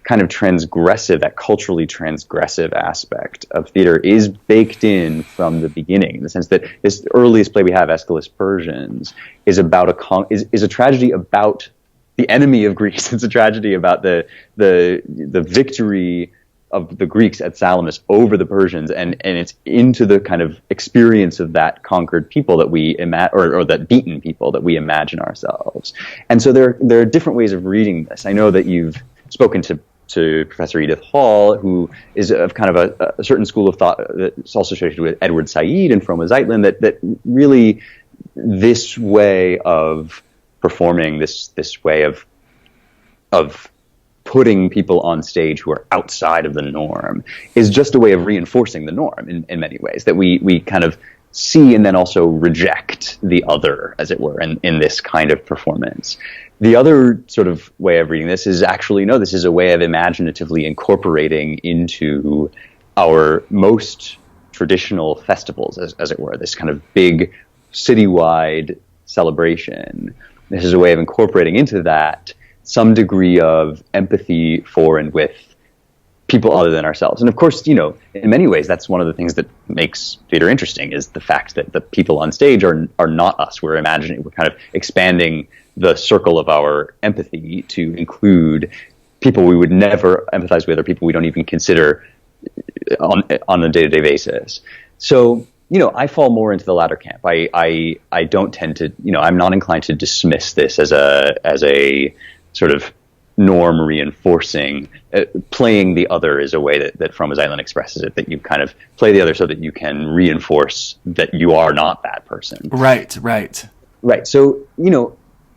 kind of that culturally transgressive aspect of theater is baked in from the beginning, in the sense that this earliest play we have, Aeschylus Persians, is about is a tragedy about the enemy of Greece. It's a tragedy about the victory of the Greeks at Salamis over the Persians, and it's into the kind of experience of that conquered people that we or that beaten people that we imagine ourselves. And so there are different ways of reading this. I know that you've spoken to Professor Edith Hall, who is of kind of a certain school of thought that's also associated with Edward Said and Froma Zeitlin, that really this way of performing, this way of putting people on stage who are outside of the norm is just a way of reinforcing the norm in many ways, that we kind of see and then also reject the other, as it were, in this kind of performance. The other sort of way of reading this is actually, no, this is a way of imaginatively incorporating into our most traditional festivals, as it were, this kind of big citywide celebration. This is a way of incorporating into that some degree of empathy for and with people other than ourselves. And of course, in many ways, that's one of the things that makes theater interesting, is the fact that the people on stage are not us. We're kind of expanding the circle of our empathy to include people we would never empathize with, or people we don't even consider on a day-to-day basis. So, I fall more into the latter camp. I don't tend to, I'm not inclined to dismiss this as a sort of norm reinforcing. Playing the other is a way that Froma Zeitlin expresses it, that you kind of play the other so that you can reinforce that you are not that person. Right. So,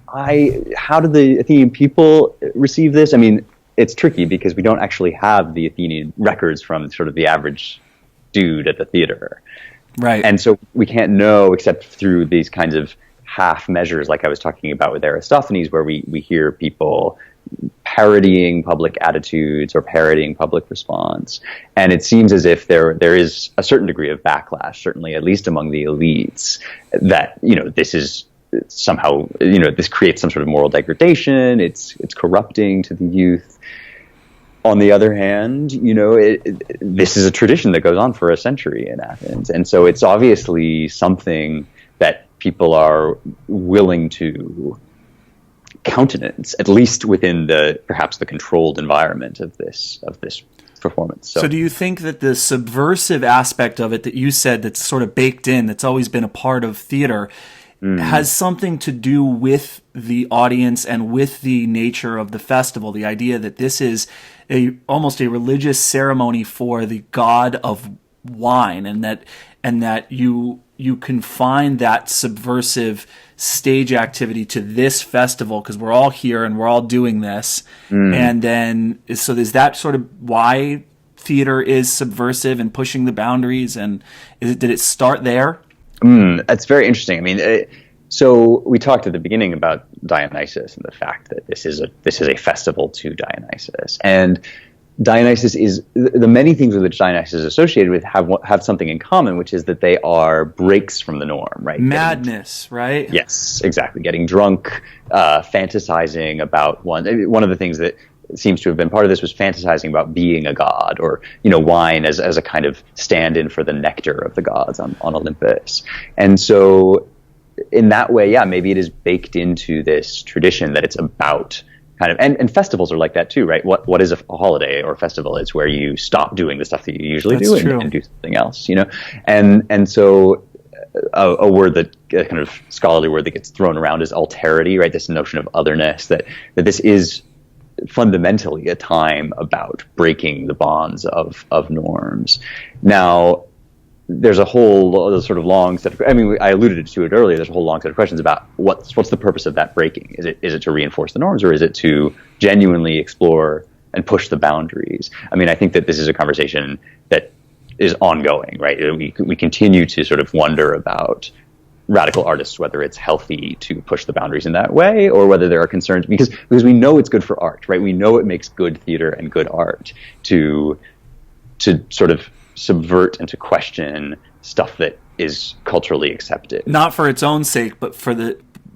how did the Athenian people receive this? I mean, it's tricky because we don't actually have the Athenian records from sort of the average dude at the theater. Right. And so we can't know except through these kinds of half measures, like I was talking about with Aristophanes, where we hear people parodying public attitudes or parodying public response. And it seems as if there is a certain degree of backlash, certainly at least among the elites, that, this is somehow, this creates some sort of moral degradation. It's corrupting to the youth. On the other hand, this is a tradition that goes on for a century in Athens. And so it's obviously something that people are willing to countenance, at least within perhaps the controlled environment of this performance. So do you think that the subversive aspect of it that you said, that's sort of baked in, that's always been a part of theater, has something to do with the audience and with the nature of the festival. The idea that this is almost a religious ceremony for the god of wine, and that you can find that subversive stage activity to this festival because we're all here and we're all doing this. And then, so is that sort of why theater is subversive and pushing the boundaries? And did it start there? That's very interesting. I mean, so we talked at the beginning about Dionysus and the fact that this is a festival to Dionysus, and Dionysus is the many things with which Dionysus is associated with have something in common, which is that they are breaks from the norm, right? Madness, right? Yes, exactly. Getting drunk, fantasizing about one of the things that seems to have been part of this was fantasizing about being a god, or wine as a kind of stand-in for the nectar of the gods on Olympus. And so in that way, maybe it is baked into this tradition that it's about kind of, and festivals are like that too, right? What is a holiday or a festival? It's where you stop doing the stuff that you usually do and do something else, and so a word that a kind of scholarly word that gets thrown around is alterity, right? This notion of otherness, that this is fundamentally a time about breaking the bonds of norms. Now, there's a whole sort of long set of, I alluded to it earlier, there's a whole long set of questions about what's the purpose of that breaking? Is it to reinforce the norms, or is it to genuinely explore and push the boundaries? I think that this is a conversation that is ongoing, right? We continue to sort of wonder about radical artists, whether it's healthy to push the boundaries in that way, or whether there are concerns, because we know it's good for art, right? We know it makes good theater and good art to sort of subvert and to question stuff that is culturally accepted. Not for its own sake, but for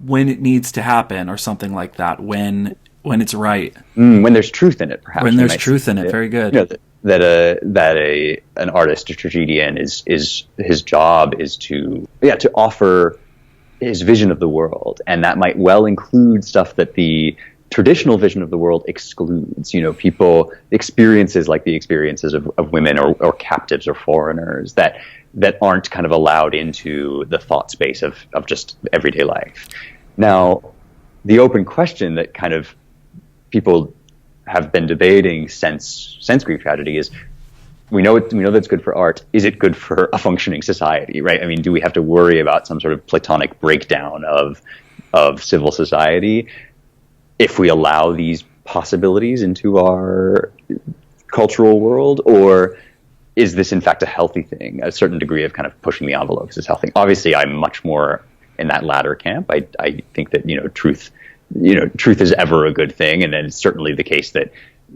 when it needs to happen, or something like that, when it's right. When there's truth in it, perhaps. When there's truth in it, very good. That an artist, a tragedian, is his job is to offer his vision of the world, and that might well include stuff that the traditional vision of the world excludes. People experiences like the experiences of women or captives or foreigners that aren't kind of allowed into the thought space of just everyday life. Now, the open question that kind of people have been debating since Greek tragedy is, we know that's good for art. Is it good for a functioning society, right? Do we have to worry about some sort of Platonic breakdown of civil society if we allow these possibilities into our cultural world? Or is this in fact a healthy thing? A certain degree of kind of pushing the envelope is healthy. Obviously, I'm much more in that latter camp. I think that truth is ever a good thing, and then it's certainly the case that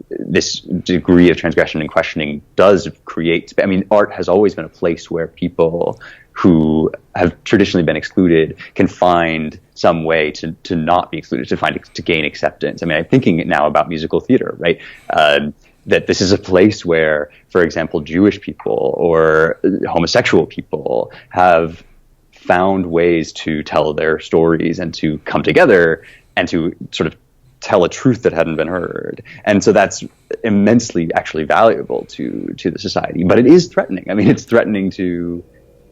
this degree of transgression and questioning does create. Art has always been a place where people who have traditionally been excluded can find some way to not be excluded, to gain acceptance. I'm thinking now about musical theater, right? That this is a place where, for example, Jewish people or homosexual people have found ways to tell their stories and to come together and to sort of tell a truth that hadn't been heard. And so that's immensely actually valuable to the society. But it is threatening. It's threatening to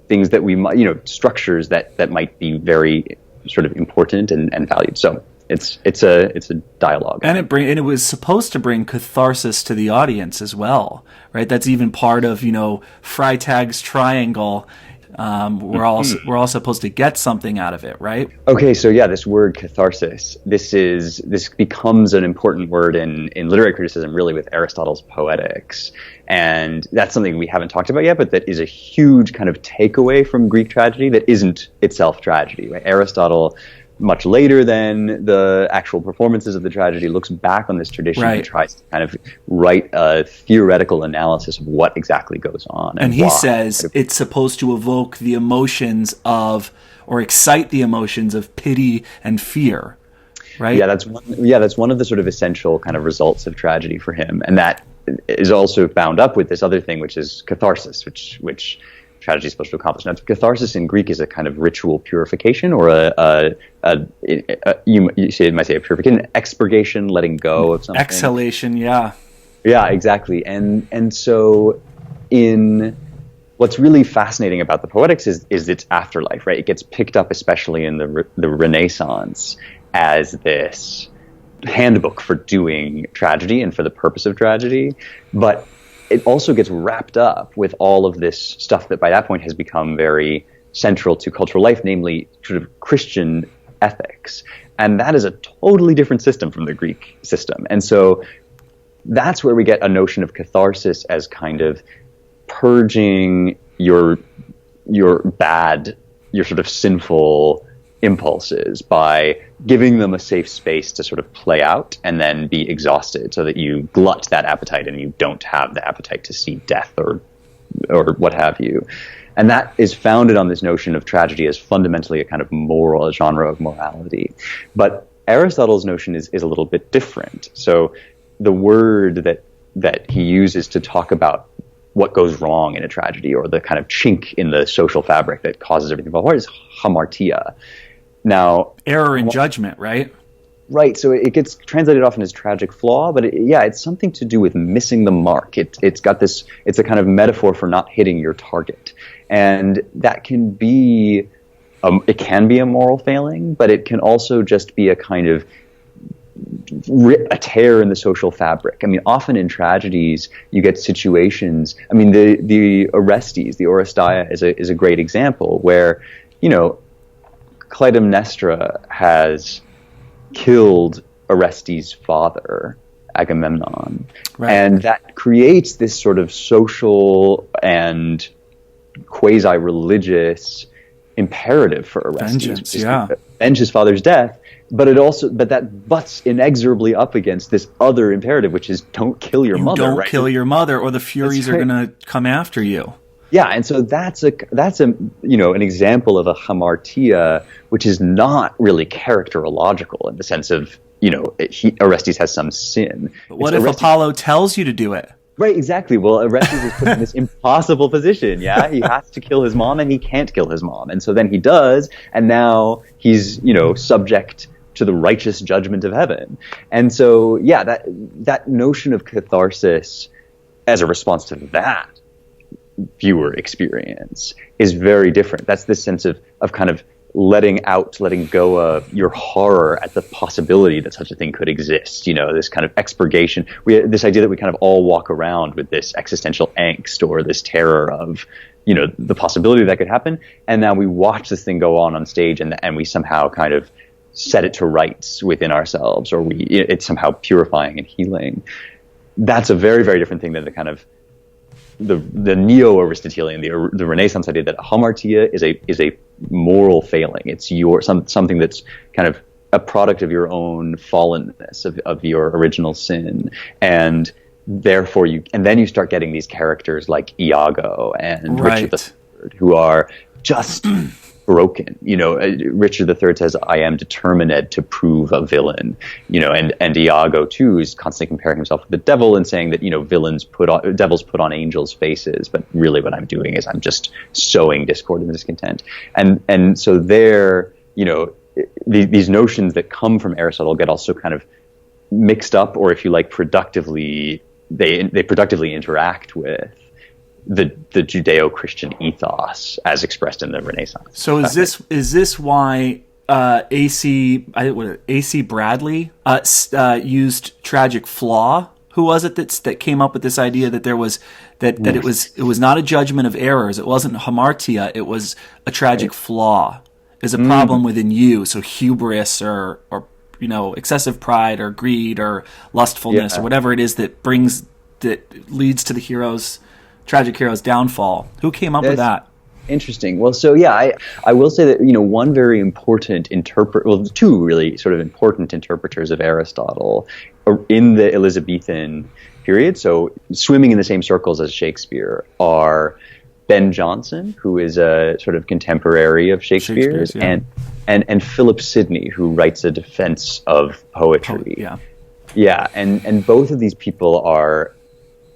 things that we might, structures that might be very sort of important and valued. So it's a dialogue. And it was supposed to bring catharsis to the audience as well, right? That's even part of, Freytag's triangle. We're all supposed to get something out of it, right? Okay, so this word catharsis, this becomes an important word in literary criticism, really, with Aristotle's Poetics, and that's something we haven't talked about yet, but that is a huge kind of takeaway from Greek tragedy that isn't itself tragedy, right? Aristotle, much later than the actual performances of the tragedy, looks back on this tradition and tries to kind of write a theoretical analysis of what exactly goes on. And he says it's supposed to evoke the emotions or excite the emotions of pity and fear, right? Yeah, that's one of the sort of essential kind of results of tragedy for him. And that is also bound up with this other thing, which is catharsis, which tragedy is supposed to accomplish. Now, catharsis in Greek is a kind of ritual purification, or you might say a purification, expurgation, letting go of something. Exhalation, yeah. Yeah, exactly. And so in what's really fascinating about the Poetics is its afterlife, right? It gets picked up, especially in the Renaissance, as this handbook for doing tragedy and for the purpose of tragedy. But it also gets wrapped up with all of this stuff that by that point has become very central to cultural life, namely sort of Christian ethics. And that is a totally different system from the Greek system. And so that's where we get a notion of catharsis as kind of purging your sort of sinful impulses by giving them a safe space to sort of play out and then be exhausted, so that you glut that appetite and you don't have the appetite to see death or what have you. And that is founded on this notion of tragedy as fundamentally a kind of moral, a genre of morality. But Aristotle's notion is a little bit different. So the word that he uses to talk about what goes wrong in a tragedy, or the kind of chink in the social fabric that causes everything to fall apart, is hamartia. Now, error in judgment, right? Right. So it gets translated often as tragic flaw, but it's something to do with missing the mark. It's a kind of metaphor for not hitting your target. And that can be, it can be a moral failing, but it can also just be a kind of a tear in the social fabric. I mean, often in tragedies, you get situations, I mean, the Orestes, the Oresteia is a great example where, Clytemnestra has killed Orestes' father, Agamemnon. Right. And that creates this sort of social and quasi-religious imperative for Orestes. Vengeance, yeah. Avenge his father's death, but that butts inexorably up against this other imperative, which is don't kill your mother. Don't kill your mother, or the Furies are going to come after you. Yeah, and so that's an example of a hamartia, which is not really characterological in the sense of Orestes has some sin. But what if Apollo tells you to do it? Right, exactly. Well, Orestes is put in this impossible position. Yeah, he has to kill his mom, and he can't kill his mom, and so then he does, and now he's subject to the righteous judgment of heaven. And so that notion of catharsis as a response to that viewer experience is very different. That's this sense of kind of letting go of your horror at the possibility that such a thing could exist. This kind of expurgation. This idea that we kind of all walk around with this existential angst or this terror of, the possibility that could happen. And now we watch this thing go on stage and we somehow kind of set it to rights within ourselves, or it's somehow purifying and healing. That's a very, very different thing than the kind of the neo-Aristotelian, the Renaissance idea that hamartia is a moral failing. It's something that's kind of a product of your own fallenness, of your original sin, and therefore then you start getting these characters like Iago and right. Richard III, who are just broken. Richard III says, "I am determined to prove a villain." And Iago too is constantly comparing himself with the devil and saying that devils put on angels' faces, but really what I'm doing is I'm just sowing discord and discontent. And so these notions that come from Aristotle get also kind of mixed up, or if you like, productively interact with the Judeo-Christian ethos as expressed in the Renaissance. So is this why A.C. Bradley used tragic flaw? Who was it that came up with this idea that there was that it was not a judgment of errors, it wasn't hamartia, it was a tragic flaw. Is a problem within you, so hubris or excessive pride or greed or lustfulness or whatever it is that leads to the tragic hero's downfall. Who came up with that? Interesting. Well, so I will say that one very important two really sort of important interpreters of Aristotle in the Elizabethan period, so swimming in the same circles as Shakespeare, are Ben Jonson, who is a sort of contemporary of Shakespeare's, and Philip Sidney, who writes a defense of poetry. And both of these people are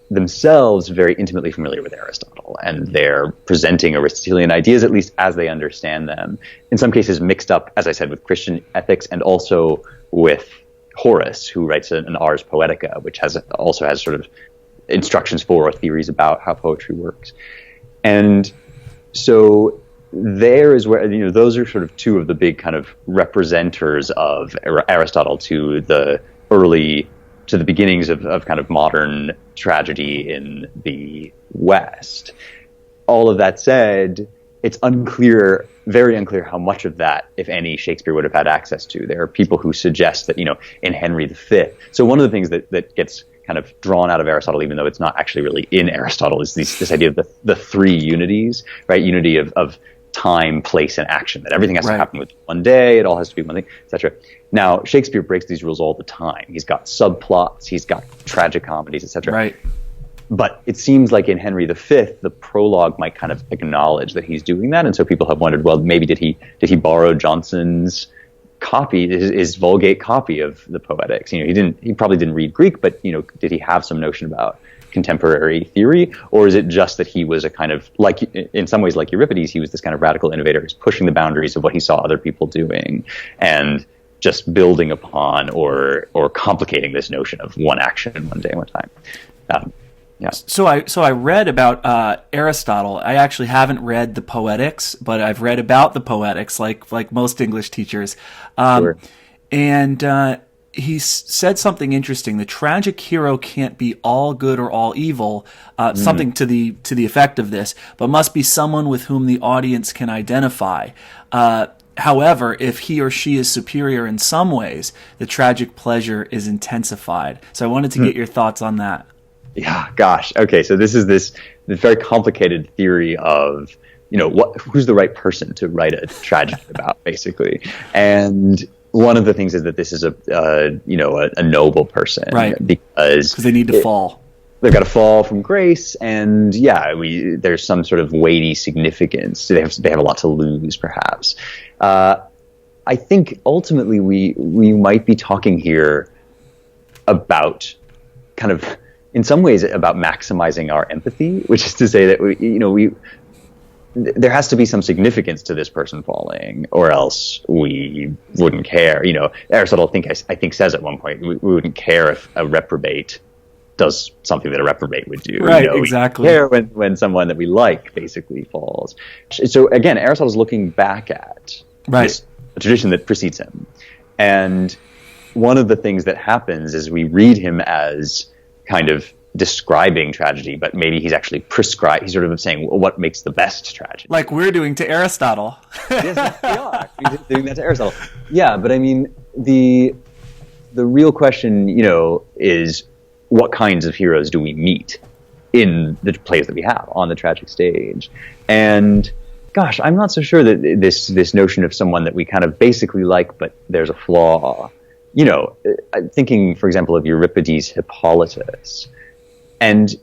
themselves very intimately familiar with Aristotle, and they're presenting Aristotelian ideas, at least as they understand them, in some cases mixed up, as I said, with Christian ethics and also with Horace, who writes an Ars Poetica, which also has sort of instructions for or theories about how poetry works. And so there is where, those are sort of two of the big kind of representers of Aristotle to the beginnings of kind of modern tragedy in the West. All of that said, it's very unclear how much of that, if any, Shakespeare would have had access to. There are people who suggest that, in Henry V. So one of the things that gets kind of drawn out of Aristotle, even though it's not actually really in Aristotle, is this idea of the three unities, right? Unity of time, place, and action, that everything has to happen with one day, it all has to be one thing, etc. Now, Shakespeare breaks these rules all the time. He's got subplots, he's got tragic comedies, etc. Right. But it seems like in Henry V, the prologue might kind of acknowledge that he's doing that, and so people have wondered, well, maybe did he borrow Johnson's copy, his Vulgate copy of the Poetics? He probably didn't read Greek, but did he have some notion about contemporary theory, or is it just that he was a kind of, like, in some ways like Euripides, he was this kind of radical innovator who's pushing the boundaries of what he saw other people doing and just building upon or complicating this notion of one action, one day, one time. Yeah. So I read about Aristotle. I actually haven't read the Poetics, but I've read about the Poetics, like most English teachers. Sure. And he said something interesting. The tragic hero can't be all good or all evil, something to the effect of this, but must be someone with whom the audience can identify. However, if he or she is superior in some ways, the tragic pleasure is intensified. So I wanted to get your thoughts on that. Yeah, gosh. Okay, so this is this very complicated theory of, who's the right person to write a tragedy about, basically. And one of the things is that this is a noble person, right? Because they need to fall. They've got to fall from grace, and there's some sort of weighty significance. They have a lot to lose, perhaps. I think ultimately we might be talking here about kind of, in some ways, about maximizing our empathy, which is to say that there has to be some significance to this person falling, or else we wouldn't care. Aristotle, I think says at one point, we wouldn't care if a reprobate does something that a reprobate would do. Right, exactly. We care when someone that we like basically falls. So again, Aristotle's looking back at a tradition that precedes him, and one of the things that happens is we read him as kind of describing tragedy, but maybe he's actually prescribed. He's sort of saying, well, what makes the best tragedy? Like we're doing to Aristotle. Yes, we are. We're doing that to Aristotle. Yeah, but I mean, the real question, is what kinds of heroes do we meet in the plays that we have on the tragic stage? And gosh, I'm not so sure that this notion of someone that we kind of basically like, but there's a flaw. I'm thinking, for example, of Euripides' Hippolytus. And,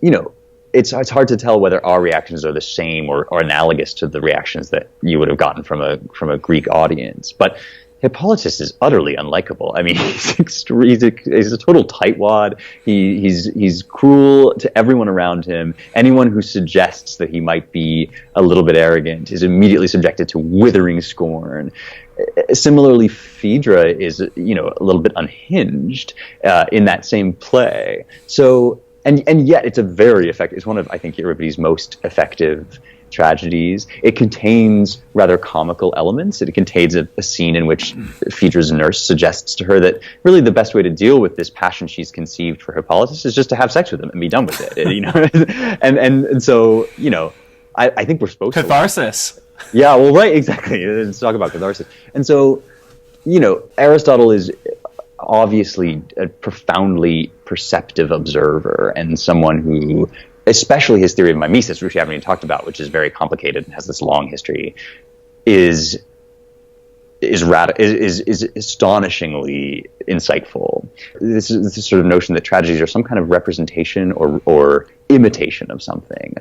it's hard to tell whether our reactions are the same or analogous to the reactions that you would have gotten from a Greek audience. But Hippolytus is utterly unlikable. I mean, he's a total tightwad. He's cruel to everyone around him. Anyone who suggests that he might be a little bit arrogant is immediately subjected to withering scorn. Similarly, Phaedra is, a little bit unhinged in that same play. So, and yet it's a very effective. It's one of, I think, Euripides' most effective tragedies. It contains rather comical elements. It contains a scene in which Phaedra's nurse suggests to her that really the best way to deal with this passion she's conceived for Hippolytus is just to have sex with him and be done with it. and so, I think we're supposed catharsis. Yeah, well, right, exactly. Let's talk about catharsis. And so, Aristotle is obviously a profoundly perceptive observer and someone who, especially his theory of mimesis, which we haven't even talked about, which is very complicated and has this long history, is astonishingly insightful. This sort of notion that tragedies are some kind of representation or imitation of something.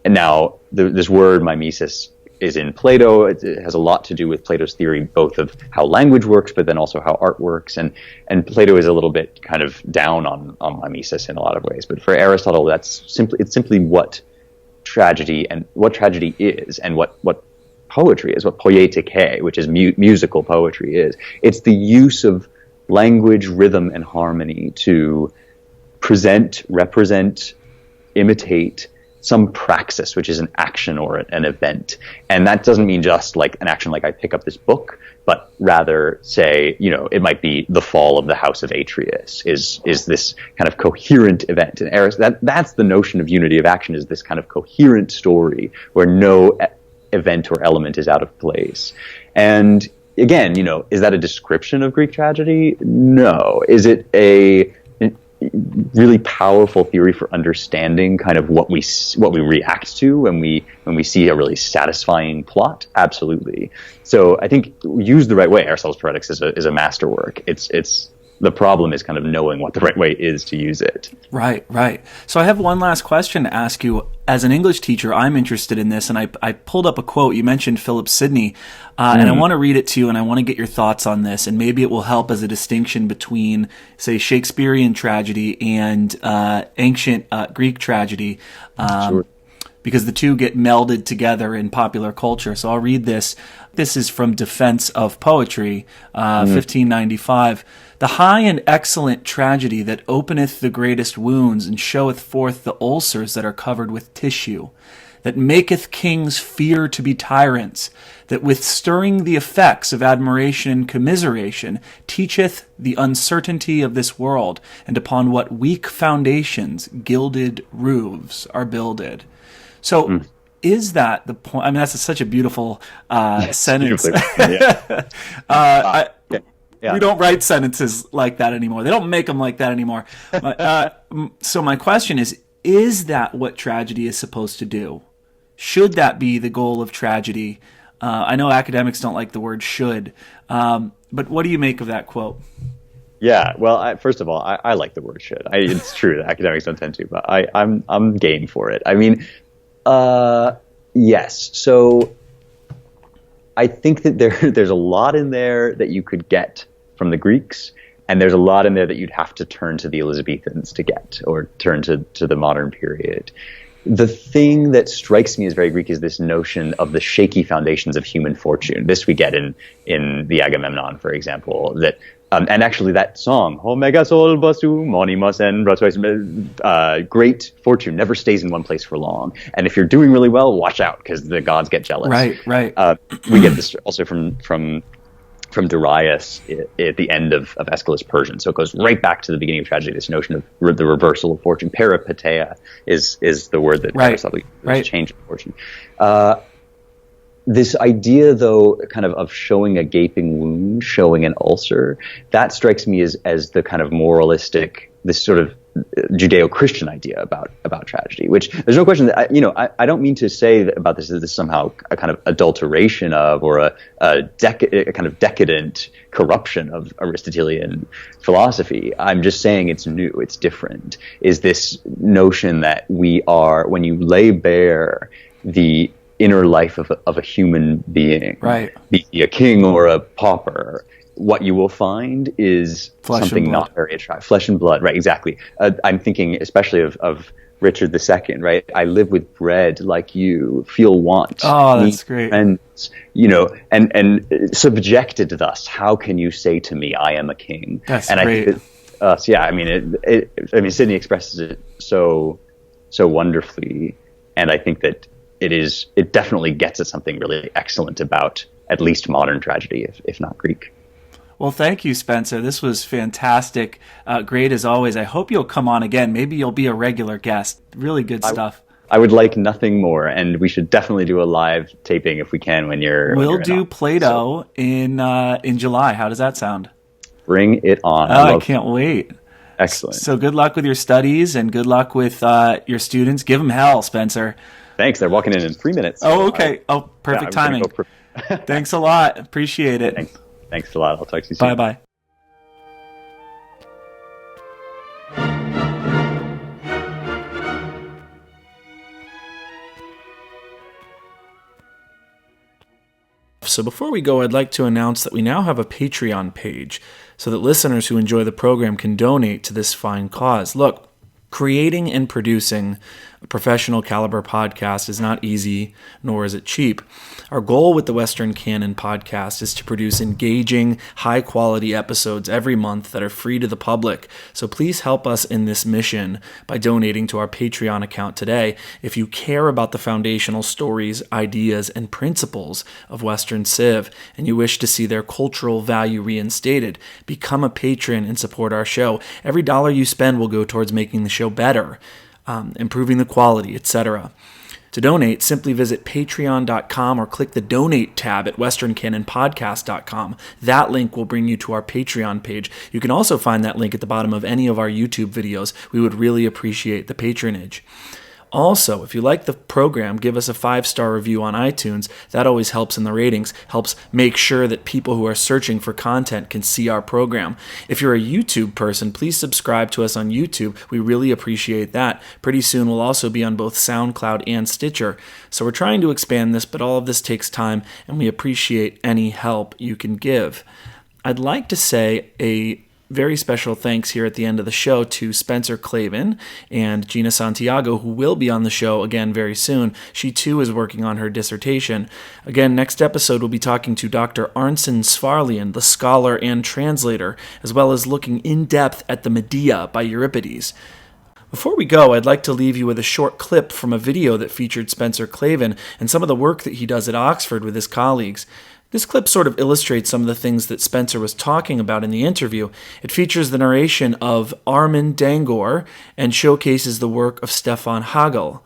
And now this word mimesis is in Plato. It has a lot to do with Plato's theory, both of how language works, but then also how art works. And Plato is a little bit kind of down on mimesis in a lot of ways. But for Aristotle, it's simply what tragedy is, and what poetry is, what poietike, which is musical poetry is. It's the use of language, rhythm, and harmony to present, represent, imitate some praxis, which is an action or an event. And that doesn't mean just like an action like I pick up this book, but rather say, it might be the fall of the house of Atreus is this kind of coherent event. And that's the notion of unity of action, is this kind of coherent story where no event or element is out of place. And again, is that a description of Greek tragedy? No. Is it a really powerful theory for understanding kind of what we react to when we see a really satisfying plot? Absolutely. So I think used the right way, Aristotle's Poetics is a masterwork. It's the problem is kind of knowing what the right way is to use it. Right. So I have one last question to ask you. As an English teacher, I'm interested in this, and I pulled up a quote. You mentioned Philip Sidney, and I want to read it to you, and I want to get your thoughts on this, and maybe it will help as a distinction between, say, Shakespearean tragedy and ancient Greek tragedy, Sure. because the two get melded together in popular culture. So I'll read this. This is from Defense of Poetry, 1595. The high and excellent tragedy that openeth the greatest wounds and showeth forth the ulcers that are covered with tissue, that maketh kings fear to be tyrants, that with stirring the effects of admiration and commiseration teacheth the uncertainty of this world, and upon what weak foundations gilded roofs are builded. So is that the point? I mean, that's such a beautiful sentence. We don't write sentences like that anymore. They don't make them like that anymore. So my question is that what tragedy is supposed to do? Should that be the goal of tragedy? I know academics don't like the word should, but what do you make of that quote? Yeah, well, first of all, I like the word should. It's true that academics don't tend to, but I'm game for it. I mean, yes. So I think that there's a lot in there that you could get from the Greeks, and there's a lot in there that you'd have to turn to the Elizabethans to get, or turn to the modern period. The thing that strikes me as very Greek is this notion of the shaky foundations of human fortune. This we get in the Agamemnon, for example, that and actually that song, Omega Sol Basu Monimus and great fortune never stays in one place for long. And if you're doing really well, watch out, because the gods get jealous. Right. We get this also from Darius at the end of Aeschylus Persian. So it goes right back to the beginning of tragedy, this notion of the reversal of fortune. Peripeteia is the word that Aristotle uses, change of fortune. This idea, though, kind of showing a gaping wound, showing an ulcer, that strikes me as the kind of moralistic, this sort of Judeo-Christian idea about tragedy, which there's no question that, I don't mean to say about this that this is somehow a kind of adulteration of, or a kind of decadent corruption of Aristotelian philosophy. I'm just saying it's new, it's different, is this notion that we are, when you lay bare the inner life of a human being, be he a king or a pauper, what you will find is something not very attractive. Flesh and blood, right, exactly. I'm thinking especially of Richard II, right? I live with bread like you, feel want. Oh, that's great. And, and subjected thus, how can you say to me, I am a king? That's and great. I think Sidney expresses it so wonderfully, and I think that it definitely gets at something really excellent about at least modern tragedy, if not Greek. Well, thank you, Spencer. This was fantastic. Great as always. I hope you'll come on again. Maybe you'll be a regular guest. Really good stuff. I would like nothing more, and we should definitely do a live taping if we can when you're. We'll do Plato in July. How does that sound? Bring it on. I can't wait. Excellent. So good luck with your studies, and good luck with your students. Give them hell, Spencer. Thanks. They're walking in 3 minutes. Oh, okay. Perfect timing. Thanks a lot. Appreciate it. Thanks a lot. I'll talk to you soon. Bye-bye. So before we go, I'd like to announce that we now have a Patreon page so that listeners who enjoy the program can donate to this fine cause. Look, Creating and producing a professional caliber podcast is not easy, nor is it cheap. Our goal with the Western Canon Podcast is to produce engaging, high-quality episodes every month that are free to the public. So please help us in this mission by donating to our Patreon account today. If you care about the foundational stories, ideas, and principles of Western Civ, and you wish to see their cultural value reinstated, become a patron and support our show. Every dollar you spend will go towards making the show better, improving the quality, etc. To donate, simply visit patreon.com or click the donate tab at westerncanonpodcast.com. That link will bring you to our Patreon page. You can also find that link at the bottom of any of our YouTube videos. We would really appreciate the patronage. Also, if you like the program, give us a 5-star review on iTunes. That always helps in the ratings, helps make sure that people who are searching for content can see our program. If you're a YouTube person, please subscribe to us on YouTube. We really appreciate that. Pretty soon we'll also be on both SoundCloud and Stitcher. So we're trying to expand this, but all of this takes time, and we appreciate any help you can give. I'd like to say a very special thanks here at the end of the show to Spencer Klavan and Gina Santiago, who will be on the show again very soon. She too is working on her dissertation. Again, next episode we'll be talking to Dr. Arnson Svarlian, the scholar and translator, as well as looking in depth at the Medea by Euripides. Before we go, I'd like to leave you with a short clip from a video that featured Spencer Klavan and some of the work that he does at Oxford with his colleagues. This clip sort of illustrates some of the things that Spencer was talking about in the interview. It features the narration of Armin Dangor and showcases the work of Stefan Hagel.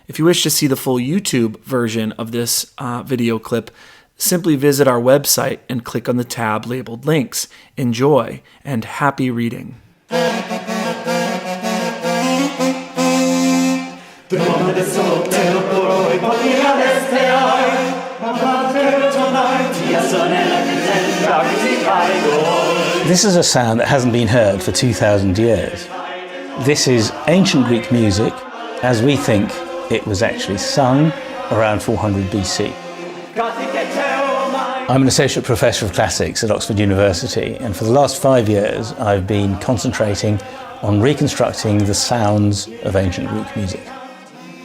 If you wish to see the full YouTube version of this video clip, simply visit our website and click on the tab labeled Links. Enjoy, and happy reading. This is a sound that hasn't been heard for 2,000 years. This is ancient Greek music, as we think it was actually sung around 400 BC. I'm an associate professor of classics at Oxford University, and for the last 5 years I've been concentrating on reconstructing the sounds of ancient Greek music.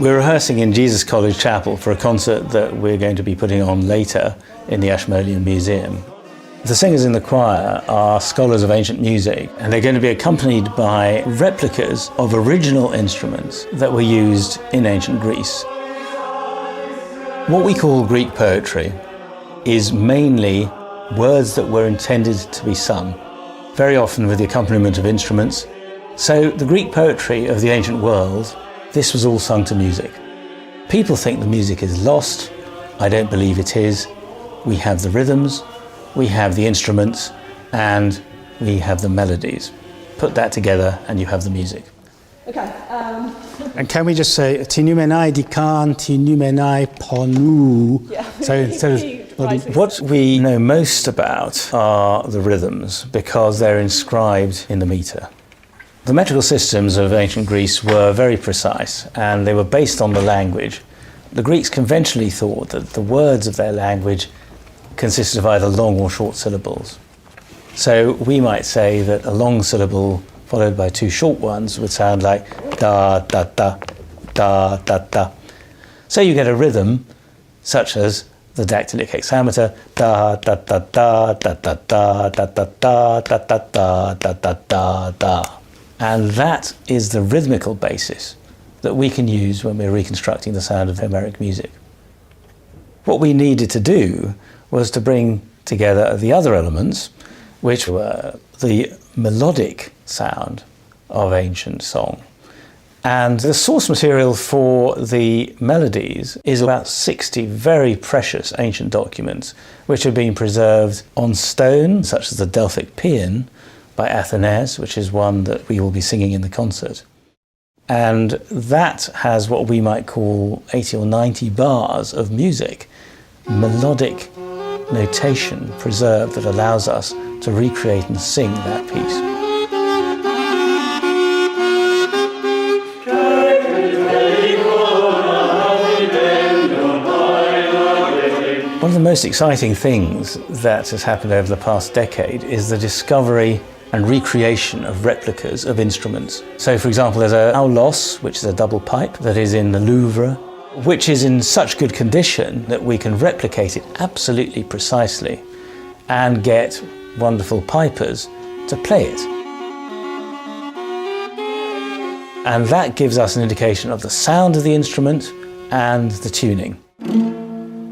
We're rehearsing in Jesus College Chapel for a concert that we're going to be putting on later in the Ashmolean Museum. The singers in the choir are scholars of ancient music, and they're going to be accompanied by replicas of original instruments that were used in ancient Greece. What we call Greek poetry is mainly words that were intended to be sung, very often with the accompaniment of instruments. So the Greek poetry of the ancient world, this was all sung to music. People think the music is lost. I don't believe it is. We have the rhythms, we have the instruments, and we have the melodies. Put that together and you have the music. Okay. And can we just say, tinumenai dikan, tinumenai ponu? Yeah. So instead of... What we know most about are the rhythms, because they're inscribed in the meter. The metrical systems of ancient Greece were very precise, and they were based on the language. The Greeks conventionally thought that the words of their language consisted of either long or short syllables. So we might say that a long syllable followed by 2 short ones would sound like da, da, da, da, da, da. So you get a rhythm such as the dactylic hexameter, da, da, da, da, da, da, da, da, da, da, da, da, da, da, da, da, da. And that is the rhythmical basis that we can use when we're reconstructing the sound of Homeric music. What we needed to do was to bring together the other elements, which were the melodic sound of ancient song. And the source material for the melodies is about 60 very precious ancient documents, which have been preserved on stone, such as the Delphic Paean by Athenaeus, which is one that we will be singing in the concert. And that has what we might call 80 or 90 bars of music, melodic notation preserved that allows us to recreate and sing that piece. One of the most exciting things that has happened over the past decade is the discovery and recreation of replicas of instruments. So, for example, there's a aulos, which is a double pipe that is in the Louvre, which is in such good condition that we can replicate it absolutely precisely and get wonderful pipers to play it. And that gives us an indication of the sound of the instrument and the tuning.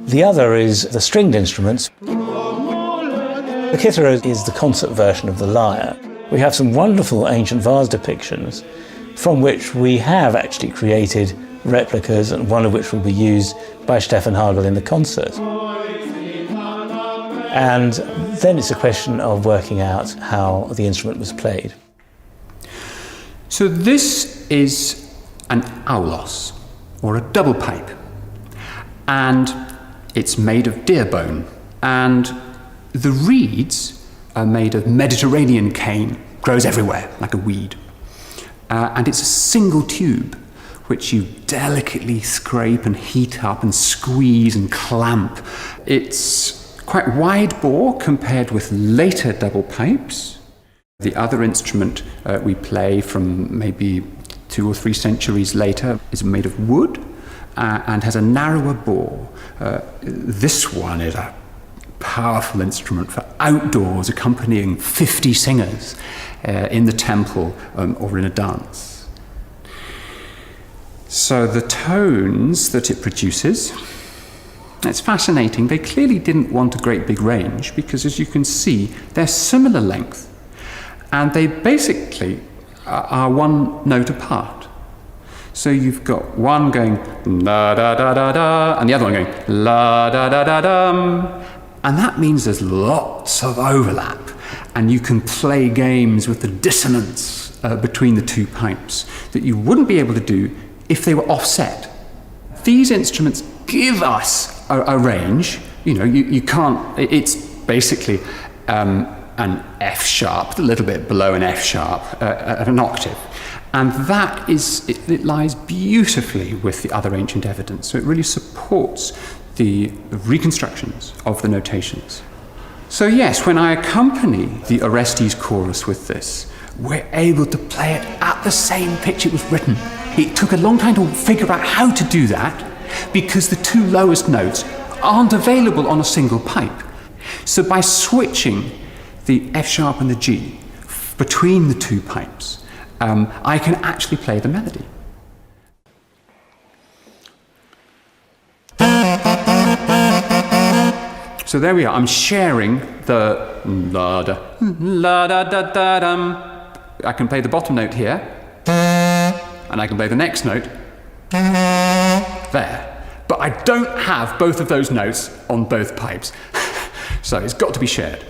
The other is the stringed instruments. The kithara is the concert version of the lyre. We have some wonderful ancient vase depictions from which we have actually created replicas, and one of which will be used by Stefan Hagel in the concert. And then it's a question of working out how the instrument was played. So this is an aulos, or a double pipe, and it's made of deer bone, and the reeds are made of Mediterranean cane, grows everywhere like a weed, and it's a single tube which you delicately scrape and heat up and squeeze and clamp. It's quite wide bore compared with later double pipes. The other instrument we play from maybe 2 or 3 centuries later is made of wood and has a narrower bore. This one is a powerful instrument for outdoors, accompanying 50 singers in the temple or in a dance. So the tones that it produces, it's fascinating. They clearly didn't want a great big range because, as you can see, they're similar length, and they basically are one note apart. So you've got one going la da da da da, and the other one going la da da da dum, and that means there's lots of overlap, and you can play games with the dissonance between the two pipes that you wouldn't be able to do if they were offset. These instruments give us a range. You know, you can't. It's basically an F sharp, a little bit below an F sharp, an octave. And that is, it lies beautifully with the other ancient evidence. So it really supports the reconstructions of the notations. So yes, when I accompany the Orestes chorus with this, we're able to play it at the same pitch it was written. It took a long time to figure out how to do that because the 2 lowest notes aren't available on a single pipe. So by switching the F sharp and the G between the 2 pipes, I can actually play the melody. So there we are. I'm sharing the la da da da dum. I can play the bottom note here, and I can play the next note there. But I don't have both of those notes on both pipes. So it's got to be shared.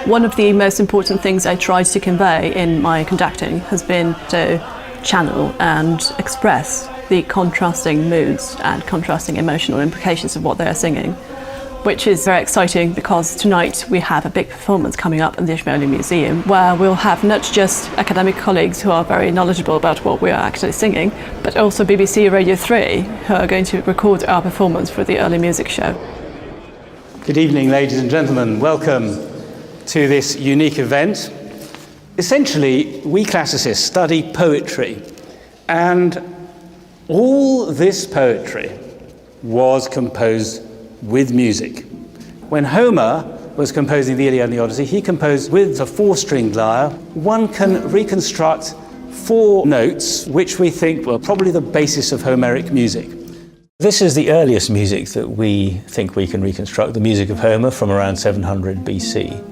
One of the most important things I tried to convey in my conducting has been to channel and express the contrasting moods and contrasting emotional implications of what they are singing, which is very exciting because tonight we have a big performance coming up in the Ishmaeli Museum where we'll have not just academic colleagues who are very knowledgeable about what we are actually singing, but also BBC Radio 3 who are going to record our performance for the early music show. Good evening, ladies and gentlemen. Welcome to this unique event. Essentially, we classicists study poetry, and all this poetry was composed with music. When Homer was composing the Iliad and the Odyssey, he composed with a 4-stringed lyre. One can reconstruct 4 notes, which we think were probably the basis of Homeric music. This is the earliest music that we think we can reconstruct, the music of Homer from around 700 BC.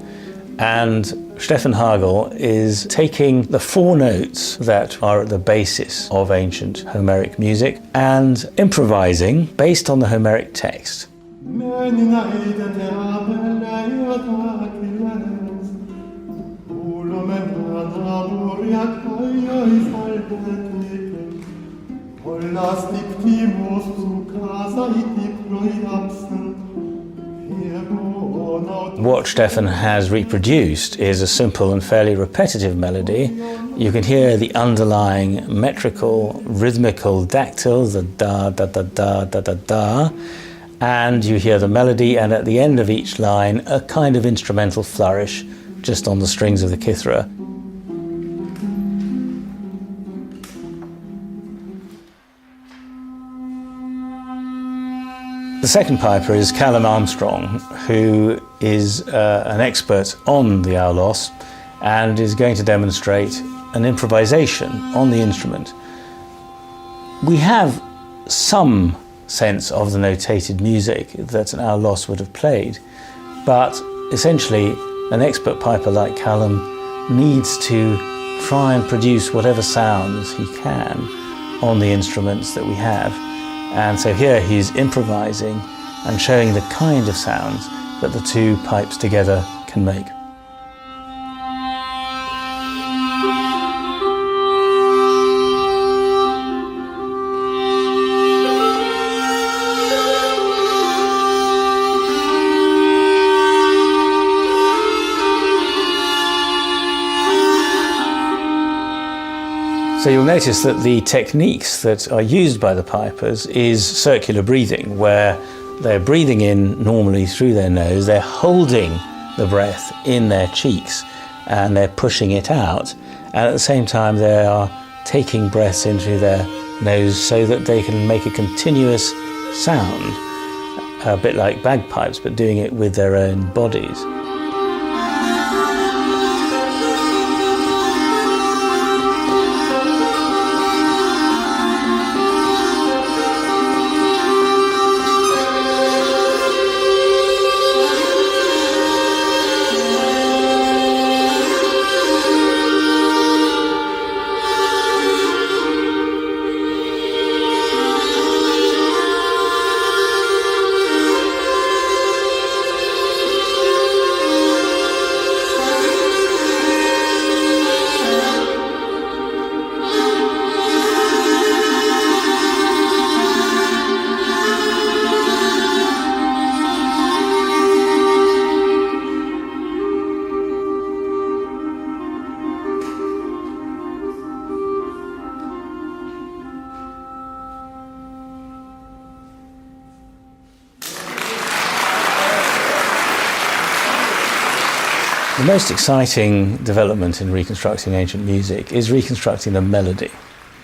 And Stefan Hagel is taking the 4 notes that are at the basis of ancient Homeric music and improvising based on the Homeric text. What Stefan has reproduced is a simple and fairly repetitive melody, You can hear the underlying metrical, rhythmical dactyl, the da, da, da, da, da, da, da, and you hear the melody, and at the end of each line, a kind of instrumental flourish just on the strings of the kithra. The second piper is Callum Armstrong, who is an expert on the aulos and is going to demonstrate an improvisation on the instrument. We have some sense of the notated music that an aulos would have played, but essentially an expert piper like Callum needs to try and produce whatever sounds he can on the instruments that we have. And so here he's improvising and showing the kind of sounds that the two pipes together can make. So you'll notice that the techniques that are used by the pipers is circular breathing, where they're breathing in normally through their nose, they're holding the breath in their cheeks and they're pushing it out, and at the same time they are taking breaths in through their nose so that they can make a continuous sound, a bit like bagpipes, but doing it with their own bodies. The most exciting development in reconstructing ancient music is reconstructing the melody.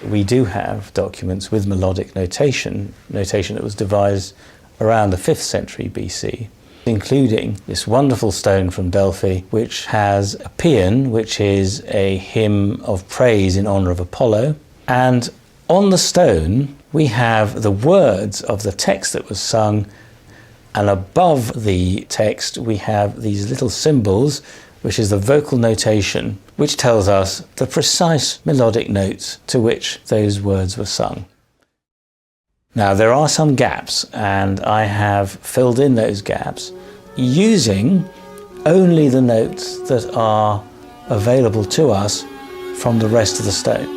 We do have documents with melodic notation that was devised around the 5th century BC, including this wonderful stone from Delphi, which has a paean, which is a hymn of praise in honour of Apollo. And on the stone, we have the words of the text that was sung, and above the text, we have these little symbols, which is the vocal notation, which tells us the precise melodic notes to which those words were sung. Now, there are some gaps, and I have filled in those gaps using only the notes that are available to us from the rest of the stone.